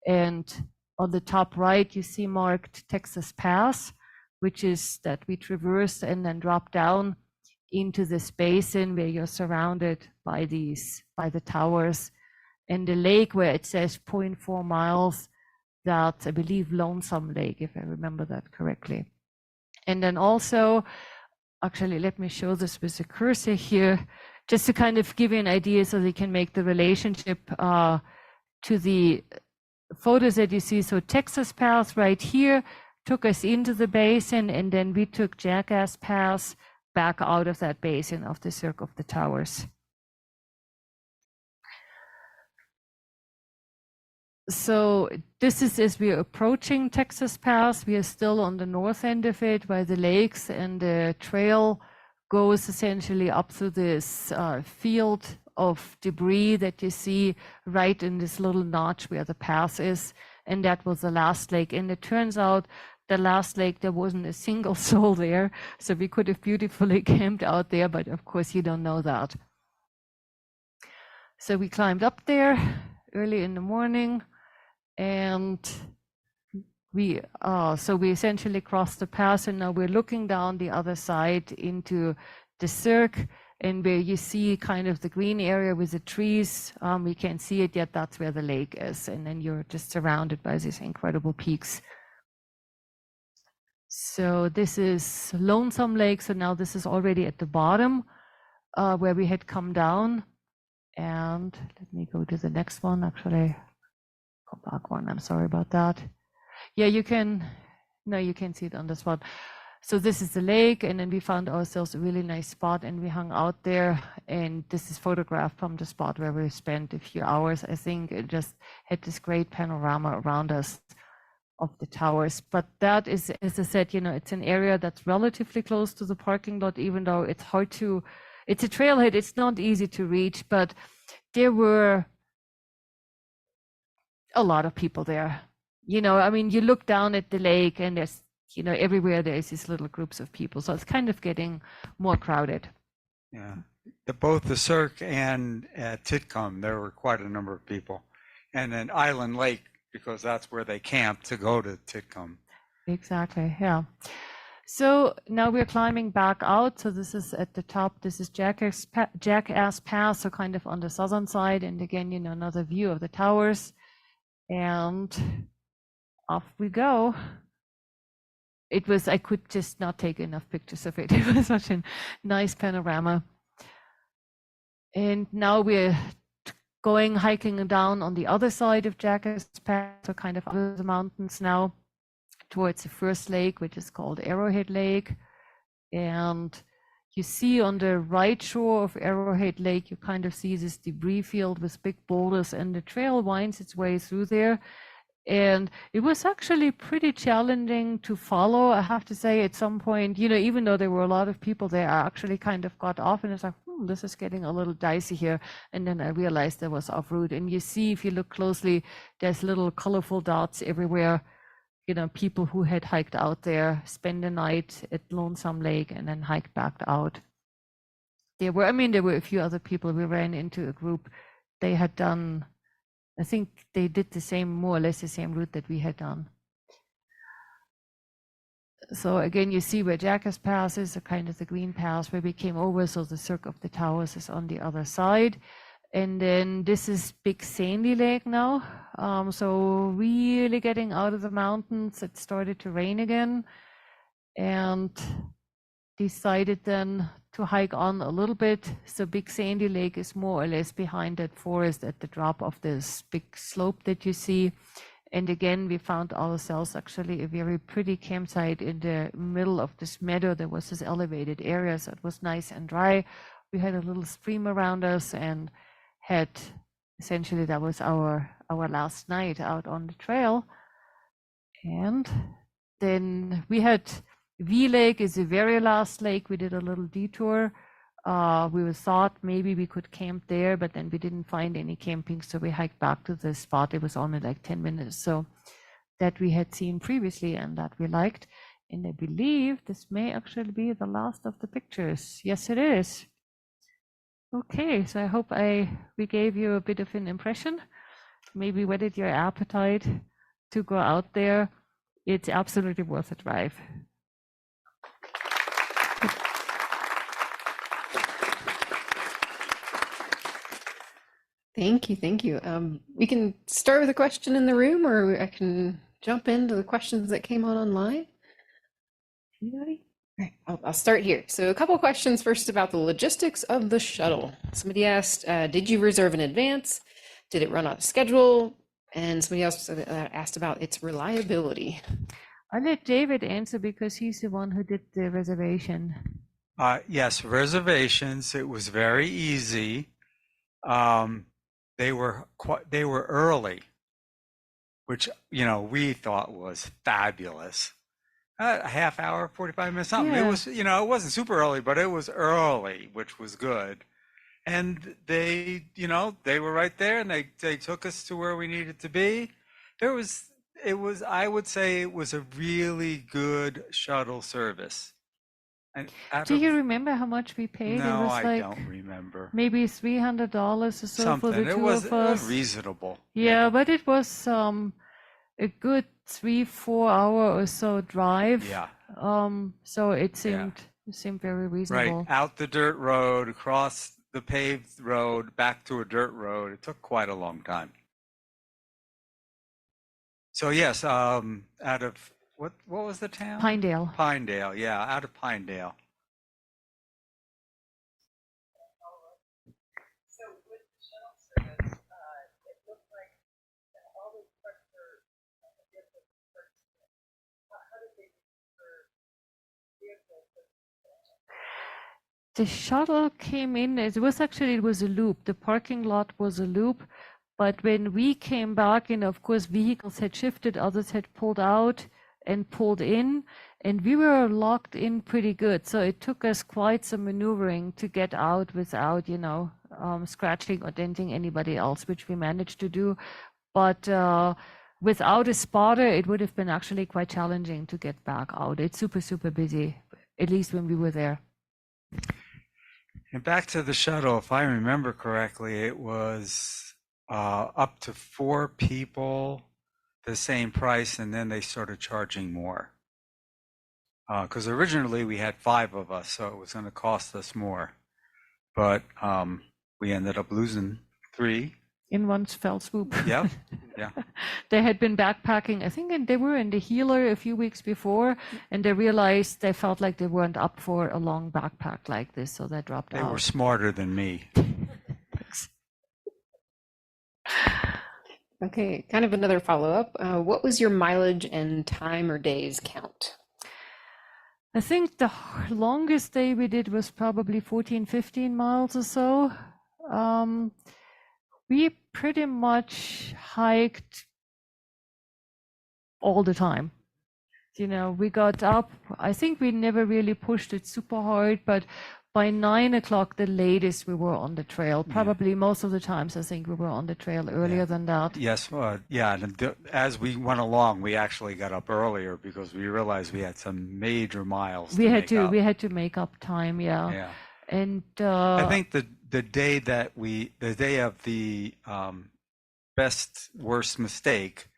And on the top right, you see marked Texas Pass, which is that we traversed and then dropped down into this basin where you're surrounded by the towers. And the lake where it says 0.4 miles, that's, I believe, Lonesome Lake, if I remember that correctly. And then also, actually, let me show this with the cursor here, just to kind of give you an idea so they can make the relationship to the photos that you see. So Texas Pass right here took us into the basin, and then we took Jackass Pass back out of that basin of the Cirque of the Towers. So this is as we are approaching Texas Pass. We are still on the north end of it by the lakes, and the trail goes essentially up through this field of debris that you see right in this little notch where the pass is. And that was the last lake. And it turns out the last lake, there wasn't a single soul there. So we could have beautifully camped out there, but of course you don't know that. So we climbed up there early in the morning, and we essentially crossed the pass, and now we're looking down the other side into the cirque, and where you see kind of the green area with the trees, we can't see it yet, that's where the lake is, and then you're just surrounded by these incredible peaks. So this is Lonesome Lake, so now this is already at the bottom where we had come down. And let me go to the next one, actually, go back one, I'm sorry about that. Yeah, you can see it on this one. So this is the lake, and then we found ourselves a really nice spot, and we hung out there, and this is photographed from the spot where we spent a few hours. I think it just had this great panorama around us of the towers. But that is, as I said, it's an area that's relatively close to the parking lot, even though it's hard to, it's a trailhead, it's not easy to reach, but there were a lot of people there. I mean, you look down at the lake, and there's, everywhere there's these little groups of people. So it's kind of getting more crowded. Yeah, both the Cirque and at Titcomb, there were quite a number of people. And then Island Lake, because that's where they camped to go to Titcomb. Exactly, yeah. So now we're climbing back out. So this is at the top. This is Jackass Pass, so kind of on the southern side. And again, another view of the towers. And off we go. I could just not take enough pictures of it. It was such a nice panorama. And now we're going hiking down on the other side of Jackass Pass, so kind of under the mountains now, towards the first lake, which is called Arrowhead Lake. And You see on the right shore of Arrowhead Lake, you kind of see this debris field with big boulders, and the trail winds its way through there. And it was actually pretty challenging to follow. I have to say, at some point, you know, even though there were a lot of people there, I actually kind of got off and it's like, this is getting a little dicey here. And then I realized I was off route. And you see, if you look closely, there's little colorful dots everywhere. You know, people who had hiked out there, spent the night at Lonesome Lake, and then hiked back out. There were a few other people. We ran into a group. They had done, I think they did the same, more or less the same route that we had done. So again, you see where Jackass Pass is, a kind of the green pass where we came over. So the Cirque of the Towers is on the other side. And then this is Big Sandy Lake now. So really getting out of the mountains. It started to rain again, and decided then to hike on a little bit. So Big Sandy Lake is more or less behind that forest at the drop of this big slope that you see. And again, we found ourselves actually a very pretty campsite in the middle of this meadow. There was this elevated area, so it was nice and dry. We had a little stream around us and had, essentially that was our last night out on the trail. And then we had V Lake is the very last lake. We did a little detour. We thought maybe we could camp there, but then we didn't find any camping, so we hiked back to the spot. It was only like 10 minutes, so that we had seen previously and that we liked. And I believe this may actually be the last of the pictures. Yes, it is. Okay, so I hope we gave you a bit of an impression, maybe whetted your appetite to go out there. It's absolutely worth a drive. Thank you, thank you. We can start with a question in the room, or I can jump into the questions that came on online. Anybody? All right, I'll start here. So a couple of questions first about the logistics of the shuttle. Somebody asked, did you reserve in advance? Did it run on a schedule? And somebody else asked about its reliability. I'll let David answer because he's the one who did the reservation. Yes, reservations. It was very easy. They were early, which, you know, we thought was fabulous. A half hour, 45 minutes, something. Yeah. It was, you know, it wasn't super early, but it was early, which was good. And they, you know, they were right there, and they took us to where we needed to be. I would say it was a really good shuttle service. And Do you remember how much we paid? No, it was I don't remember. maybe $300 or so Something. for the It two was of us. reasonable. Yeah, but it was a good 3-4 hour or so drive. Yeah. So it seemed very reasonable. Right. Out the dirt road, across the paved road, back to a dirt road. It took quite a long time. So yes, out of what was the town? Pinedale. Pinedale, yeah, out of Pinedale. So with the shuttle service, it looked like all the parts were different parts. How did they for vehicles? The shuttle came in, it was a loop. The parking lot was a loop. But when we came back, and of course, vehicles had shifted, others had pulled out and pulled in, and we were locked in pretty good. So it took us quite some maneuvering to get out without, you know, scratching or denting anybody else, which we managed to do. But without a spotter, it would have been actually quite challenging to get back out. It's super, super busy, at least when we were there. And back to the shuttle, if I remember correctly, it was up to 4 people, the same price, and then they started charging more. Because originally we had 5 of us, so it was going to cost us more. But we ended up losing 3. In one fell swoop. Yep. Yeah. They had been backpacking, I think, and they were in the Healer a few weeks before, and they realized they felt like they weren't up for a long backpack like this, so they dropped out. They were smarter than me. Okay, kind of another follow-up. What was your mileage and time or days count? I think the longest day we did was probably 14, 15 miles or so. We pretty much hiked all the time. You know, we got up, I think we never really pushed it super hard, but by 9 o'clock, the latest, we were on the trail. Probably most of the times, I think we were on the trail earlier than that. Yes, yeah. And as we went along, we actually got up earlier because we realized we had some major miles to make up. We had to make up time, yeah. Yeah. And I think the day that the day of the best worst mistake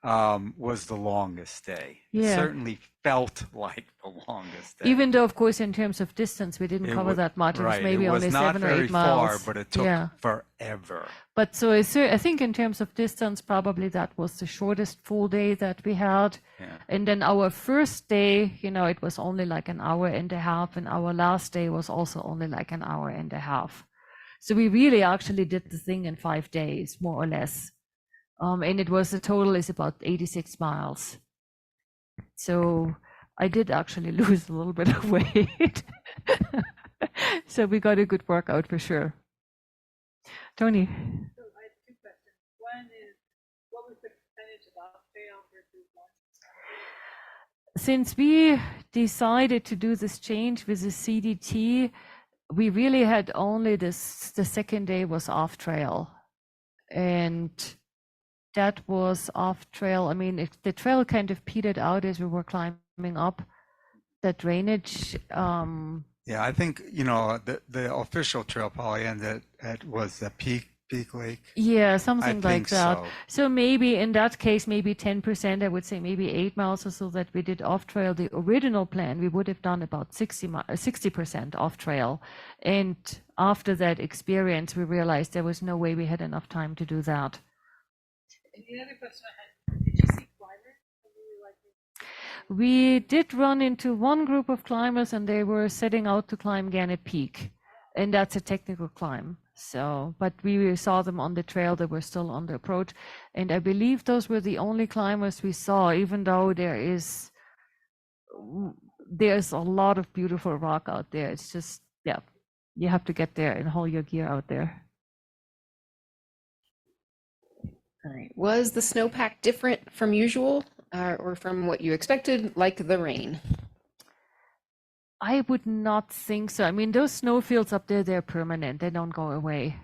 was the longest day. It Yeah. certainly felt like the longest day. even though, of course, in terms of distance, we didn't It cover wa- that much. It was right, maybe it was only not 7 or very 8 miles. far, but it took Yeah. forever. But so I think in terms of distance, probably that was the shortest full day that we had. Yeah. And then our first day, you know, it was only like an hour and a half, and our last day was also only like an hour and a half. So we really actually did the thing in 5 days, more or less. And it was, the total is about 86 miles. So I did actually lose a little bit of weight. So we got a good workout for sure. Tony. So I have two questions. One is, what was the percentage of off trail versus on? Since we decided to do this change with the CDT, we really had only the second day was off trail. And that was off trail. I mean, the trail kind of petered out as we were climbing up that drainage. Yeah, I think, you know, the official trail probably ended at was the Peak Lake. Yeah, I something like think that. so. So maybe in that case, maybe 10%, I would say maybe 8 miles or so that we did off trail. The original plan, we would have done about 60% off trail. And after that experience, we realized there was no way we had enough time to do that. And the other question I had, did you see climbers? Or were you like, We did run into one group of climbers and they were setting out to climb Gannett Peak. And that's a technical climb. So, but we saw them on the trail, they were still on the approach. And I believe those were the only climbers we saw, even though there's a lot of beautiful rock out there. It's just, yeah, you have to get there and haul your gear out there. All right. Was the snowpack different from usual or from what you expected, like the rain? I would not think so. I mean, those snowfields up there, they're permanent. They don't go away.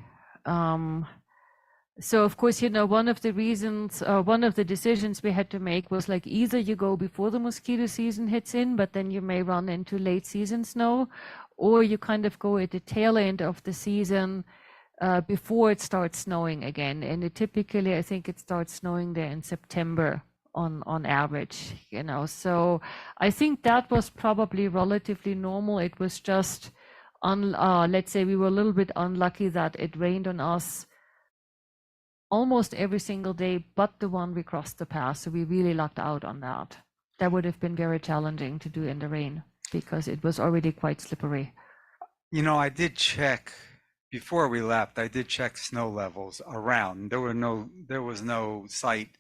So of course, you know, one of the decisions we had to make was like either you go before the mosquito season hits in, but then you may run into late season snow, or you kind of go at the tail end of the season before it starts snowing again. And typically, I think it starts snowing there in September on average, you know. So I think that was probably relatively normal. It was just, let's say we were a little bit unlucky that it rained on us almost every single day, but the one we crossed the pass. So we really lucked out on that. That would have been very challenging to do in the rain because it was already quite slippery. You know, I did check before we left. I did check snow levels around. There was no sight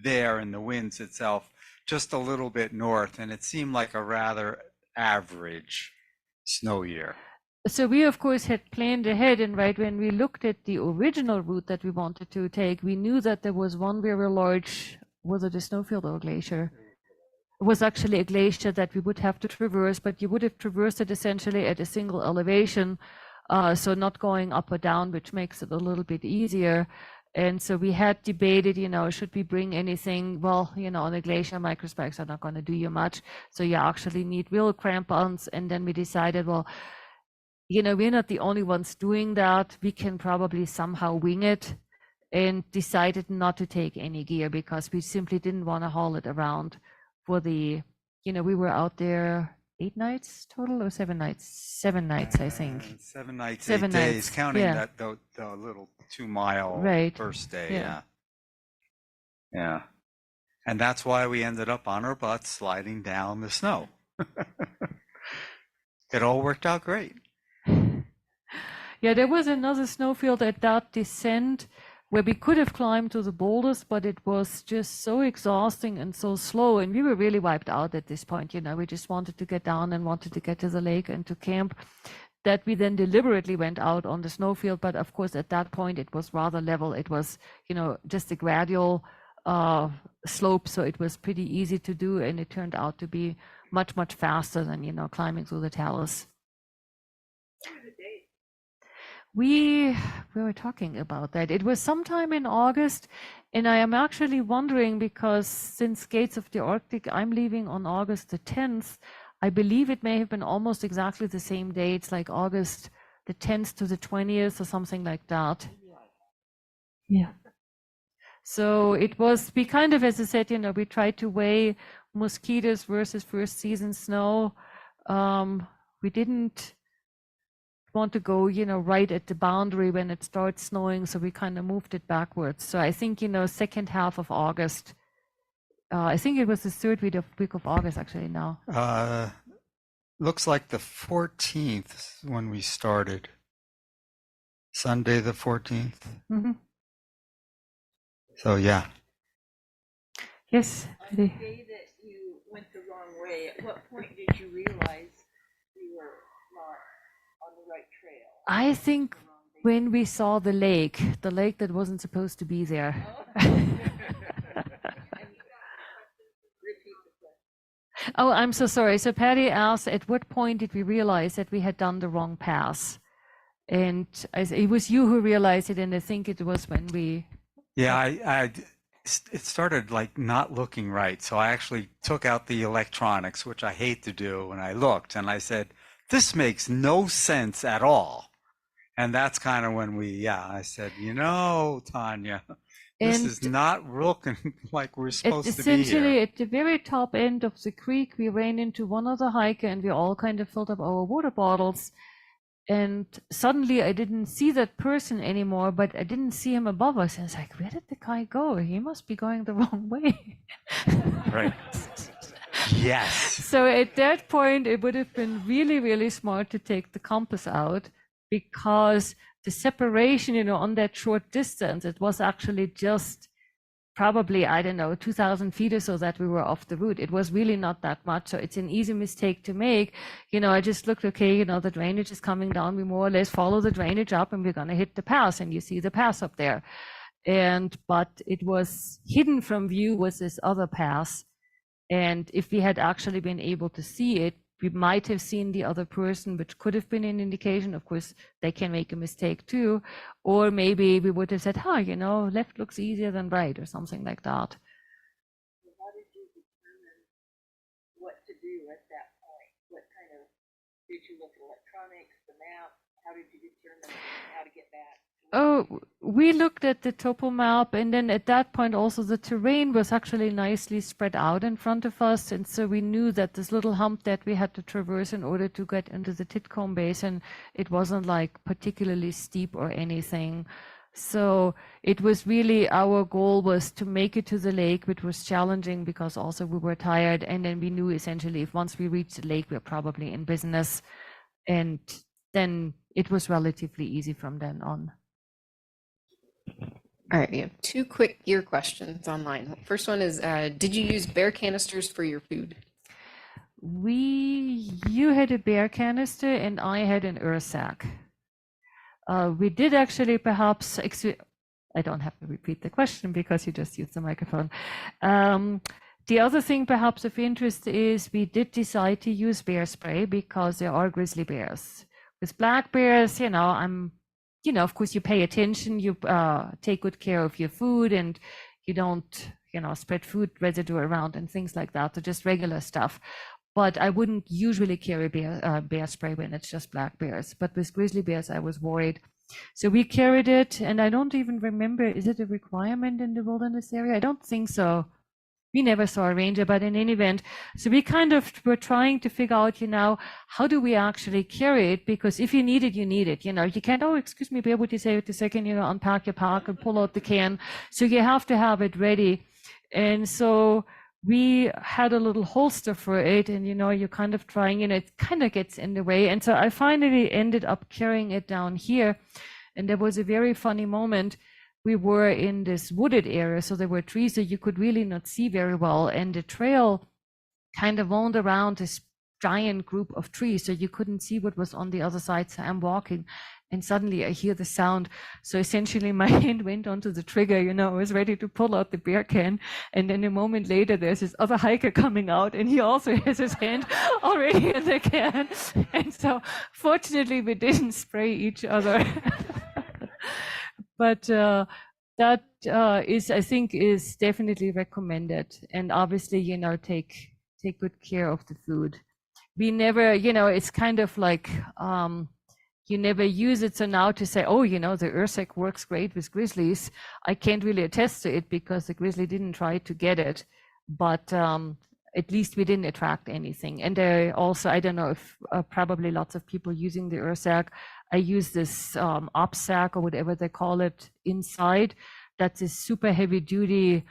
there in the winds itself, just a little bit north, and it seemed like a rather average snow year. So we, of course, had planned ahead, and right when we looked at the original route that we wanted to take, we knew that there was one very large, was it a snowfield or a glacier? It was actually a glacier that we would have to traverse, but you would have traversed it essentially at a single elevation, so not going up or down, which makes it a little bit easier. And so we had debated, you know, should we bring anything? Well, you know, on a glacier, microspecs are not going to do you much. So you actually need real crampons. And then we decided, well, you know, we're not the only ones doing that. We can probably somehow wing it, and decided not to take any gear because we simply didn't want to haul it around for the, you know, we were out there 8 nights total or 7 nights? 7 nights, I think. 7 nights, 7 8 days, nights, counting yeah. that the little 2-mile Right, first day. yeah. Yeah. And that's why we ended up on our butts sliding down the snow. It all worked out great. Yeah, there was another snowfield at that descent where we could have climbed to the boulders, but it was just so exhausting and so slow. And we were really wiped out at this point. We just wanted to get down and wanted to get to the lake and to camp, that we then deliberately went out on the snowfield. But of course, at that point, it was rather level. It was, just a gradual slope. So it was pretty easy to do. And it turned out to be much, much faster than, climbing through the talus. We were talking about that. It was sometime in August, and I am actually wondering, because since Gates of the Arctic, I'm leaving on August the 10th. I believe it may have been almost exactly the same dates, like August the 10th to the 20th or something like that. Yeah. So it was, we kind of, as I said, we tried to weigh mosquitoes versus first season snow. We didn't want to go, right at the boundary when it starts snowing, so we kind of moved it backwards. So I think, second half of August. I think it was the third week of August actually now. Looks like the 14th when we started. Sunday the 14th. Mm-hmm. So yeah. Yes. On the day that you went the wrong way, at what point did you realize you were not on the right trail? I think when we saw the lake that wasn't supposed to be there. Oh, I'm so sorry. So Patty asked, at what point did we realize that we had done the wrong pass? And it was you who realized it, and I think it was when we... Yeah, it started like not looking right. So I actually took out the electronics, which I hate to do, and I looked and I said, this makes no sense at all. And that's kind of when I said, Tanja, this is not looking like we're supposed to be here. Essentially, at the very top end of the creek, we ran into one other hiker, and we all kind of filled up our water bottles. And suddenly I didn't see that person anymore, but I didn't see him above us. And I was like, where did the guy go? He must be going the wrong way. Right. Yes. So at that point, it would have been really, really smart to take the compass out, because the separation, on that short distance, it was actually just probably, 2,000 feet or so that we were off the route. It was really not that much. So it's an easy mistake to make. I just looked, okay, the drainage is coming down. We more or less follow the drainage up, and we're going to hit the pass, and you see the pass up there. But it was hidden from view was this other pass. And if we had actually been able to see it, we might have seen the other person, which could have been an indication. Of course, they can make a mistake too. Or maybe we would have said, left looks easier than right, or something like that. How did you determine what to do at that point? What kind of, did you look at electronics, the map? How did you determine how to get back? Oh, we looked at the topo map, and then at that point also the terrain was actually nicely spread out in front of us, and so we knew that this little hump that we had to traverse in order to get into the Titcomb Basin, it wasn't like particularly steep or anything. So it was really, our goal was to make it to the lake, which was challenging because also we were tired, and then we knew essentially if once we reached the lake, we're probably in business, and then it was relatively easy from then on. All right, we have two quick gear questions online. First one is, did you use bear canisters for your food? You had a bear canister and I had an sack. We did actually perhaps, I don't have to repeat the question because you just used the microphone. The other thing perhaps of interest is we did decide to use bear spray because there are grizzly bears. With black bears, of course, you pay attention, you take good care of your food, and you don't, spread food residue around and things like that. So just regular stuff. But I wouldn't usually carry bear spray when it's just black bears. But with grizzly bears, I was worried. So we carried it, and I don't even remember, is it a requirement in the wilderness area? I don't think so. We never saw a ranger, but in any event, so we kind of were trying to figure out, how do we actually carry it? Because if you need it, you need it. You can't, oh, excuse me, bear, would you say it a second, unpack your pack and pull out the can. So you have to have it ready. And so we had a little holster for it, and, you're kind of trying, it kind of gets in the way. And so I finally ended up carrying it down here. And there was a very funny moment. we were in this wooded area, so there were trees that you could really not see very well, and the trail kind of wound around this giant group of trees, so you couldn't see what was on the other side. So I'm walking, and suddenly I hear the sound. So essentially my hand went onto the trigger, I was ready to pull out the beer can. And then a moment later, there's this other hiker coming out, and he also has his hand already in the can. And so fortunately, we didn't spray each other. But that is, I think, is definitely recommended. And obviously, take good care of the food. We never, it's kind of like, you never use it. So now to say, the Ursac works great with grizzlies, I can't really attest to it because the grizzly didn't try to get it, but at least we didn't attract anything. And there also, I don't know if probably lots of people using the Ursac. I use this op sack or whatever they call it inside. That's a super heavy duty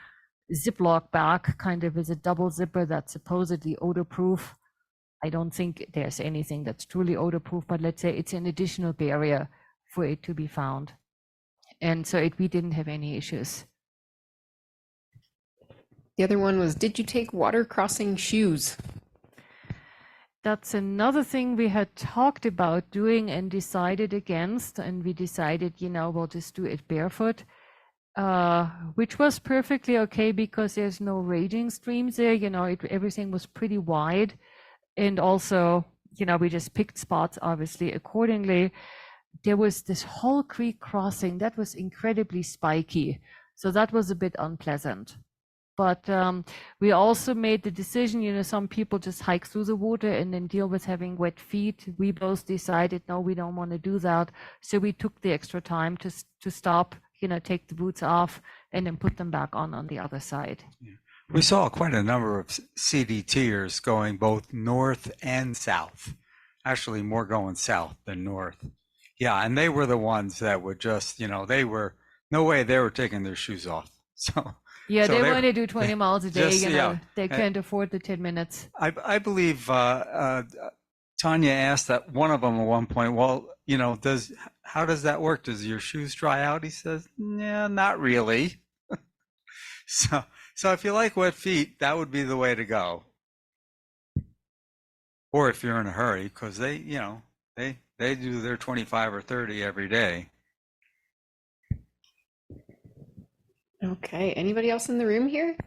Ziploc bag, kind of is a double zipper that's supposedly odor-proof. I don't think there's anything that's truly odor-proof, but let's say it's an additional barrier for it to be found. And so we didn't have any issues. The other one was, did you take water crossing shoes? That's another thing we had talked about doing and decided against, and we decided, we'll just do it barefoot. Which was perfectly okay because there's no raging streams there, everything was pretty wide. And also, we just picked spots, obviously, accordingly. There was this whole creek crossing that was incredibly spiky. So that was a bit unpleasant. But we also made the decision, some people just hike through the water and then deal with having wet feet. We both decided, no, we don't want to do that. So we took the extra time to stop, take the boots off and then put them back on the other side. Yeah. We saw quite a number of CDTers going both north and south. Actually, more going south than north. Yeah, and they were the ones that would just, they were, no way they were taking their shoes off. So yeah, they want to do 20 miles a day, just, they can't afford the 10 minutes. I believe Tanja asked that one of them at one point, well, how does that work? Does your shoes dry out? He says, yeah, not really. So if you like wet feet, that would be the way to go. Or if you're in a hurry, because they do their 25 or 30 every day. Okay, anybody else in the room here?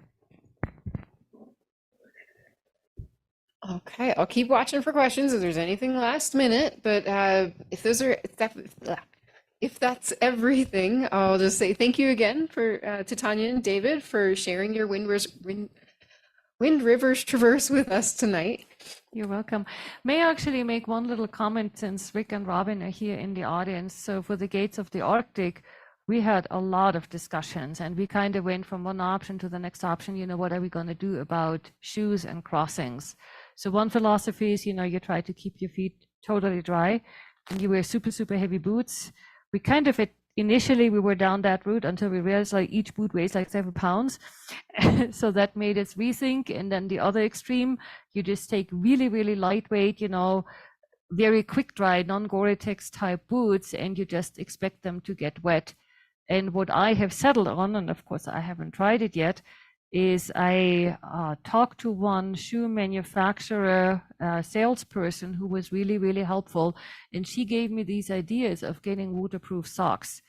Okay, I'll keep watching for questions if there's anything last minute, but if that's everything, I'll just say thank you again to Tanja and David for sharing your Wind Rivers Traverse with us tonight. You're welcome. May I actually make one little comment since Rick and Robin are here in the audience? So for the Gates of the Arctic, we had a lot of discussions and we kind of went from one option to the next option. What are we going to do about shoes and crossings? So one philosophy is, you try to keep your feet totally dry and you wear super, super heavy boots. We kind of, initially we were down that route until we realized like each boot weighs like 7 pounds. So that made us rethink. And then the other extreme, you just take really, really lightweight, very quick dry, non-Gore-Tex type boots, and you just expect them to get wet. And what I have settled on, and of course I haven't tried it yet, is I talked to one shoe manufacturer salesperson who was really, really helpful. And she gave me these ideas of getting waterproof socks.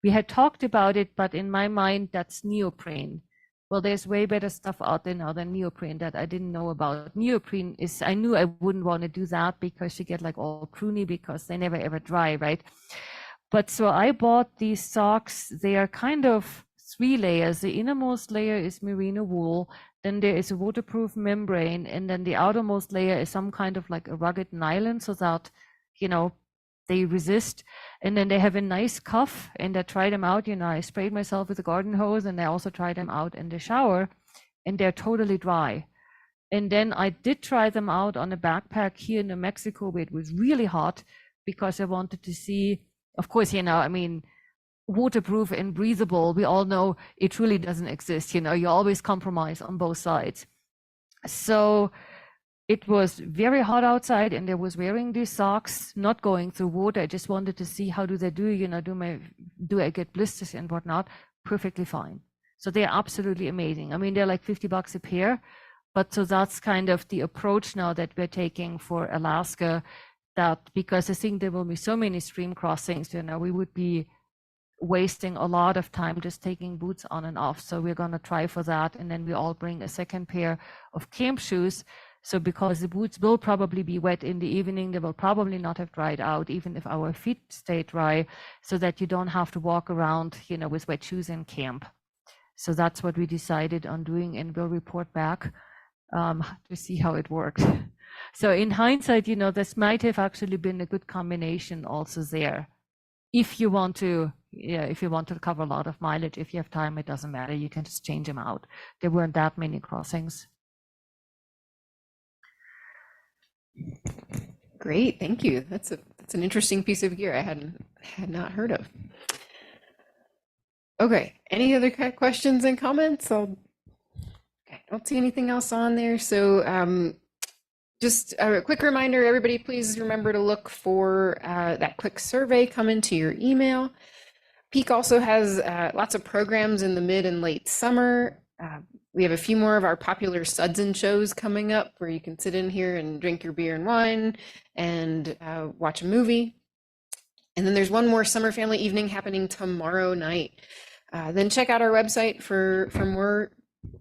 We had talked about it, but in my mind, that's neoprene. Well, there's way better stuff out there now than neoprene that I didn't know about. Neoprene is, I knew I wouldn't want to do that because you get like all pruny because they never ever dry, right? But so I bought these socks. They are kind of 3 layers. The innermost layer is merino wool, then there is a waterproof membrane, and then the outermost layer is some kind of like a rugged nylon so that, they resist. And then they have a nice cuff, and I tried them out. I sprayed myself with a garden hose, and I also tried them out in the shower, and they're totally dry. And then I did try them out on a backpack here in New Mexico where it was really hot because I wanted to see, of course, waterproof and breathable, we all know it really doesn't exist. You always compromise on both sides. So it was very hot outside and I was wearing these socks, not going through water. I just wanted to see how do they do, do I get blisters and whatnot. perfectly fine. So they're absolutely amazing. I mean, they're like $50 a pair, but so that's kind of the approach now that we're taking for Alaska, that because I think there will be so many stream crossings, you know, we would be wasting a lot of time just taking boots on and off. So we're going to try for that. And then we all bring a second pair of camp shoes. So because the boots will probably be wet in the evening, they will probably not have dried out, even if our feet stay dry, so that you don't have to walk around, you know, with wet shoes in camp. So that's what we decided on doing, and we'll report back to see how it worked. So in hindsight, you know, this might have actually been a good combination also there. If you want to, yeah, if you want to cover a lot of mileage, if you have time, it doesn't matter. You can just change them out. There weren't that many crossings. Great, thank you. That's an interesting piece of gear I had not heard of. Okay, any other questions and comments? Okay, I don't see anything else on there. So just a quick reminder, everybody, please remember to look for that quick survey coming to your email. Peak also has lots of programs in the mid and late summer. We have a few more of our popular suds and shows coming up where you can sit in here and drink your beer and wine and watch a movie. And then there's one more summer family evening happening tomorrow night. Then check out our website for more,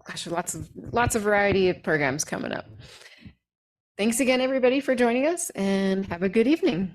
gosh, lots of variety of programs coming up. Thanks again, everybody, for joining us, and have a good evening.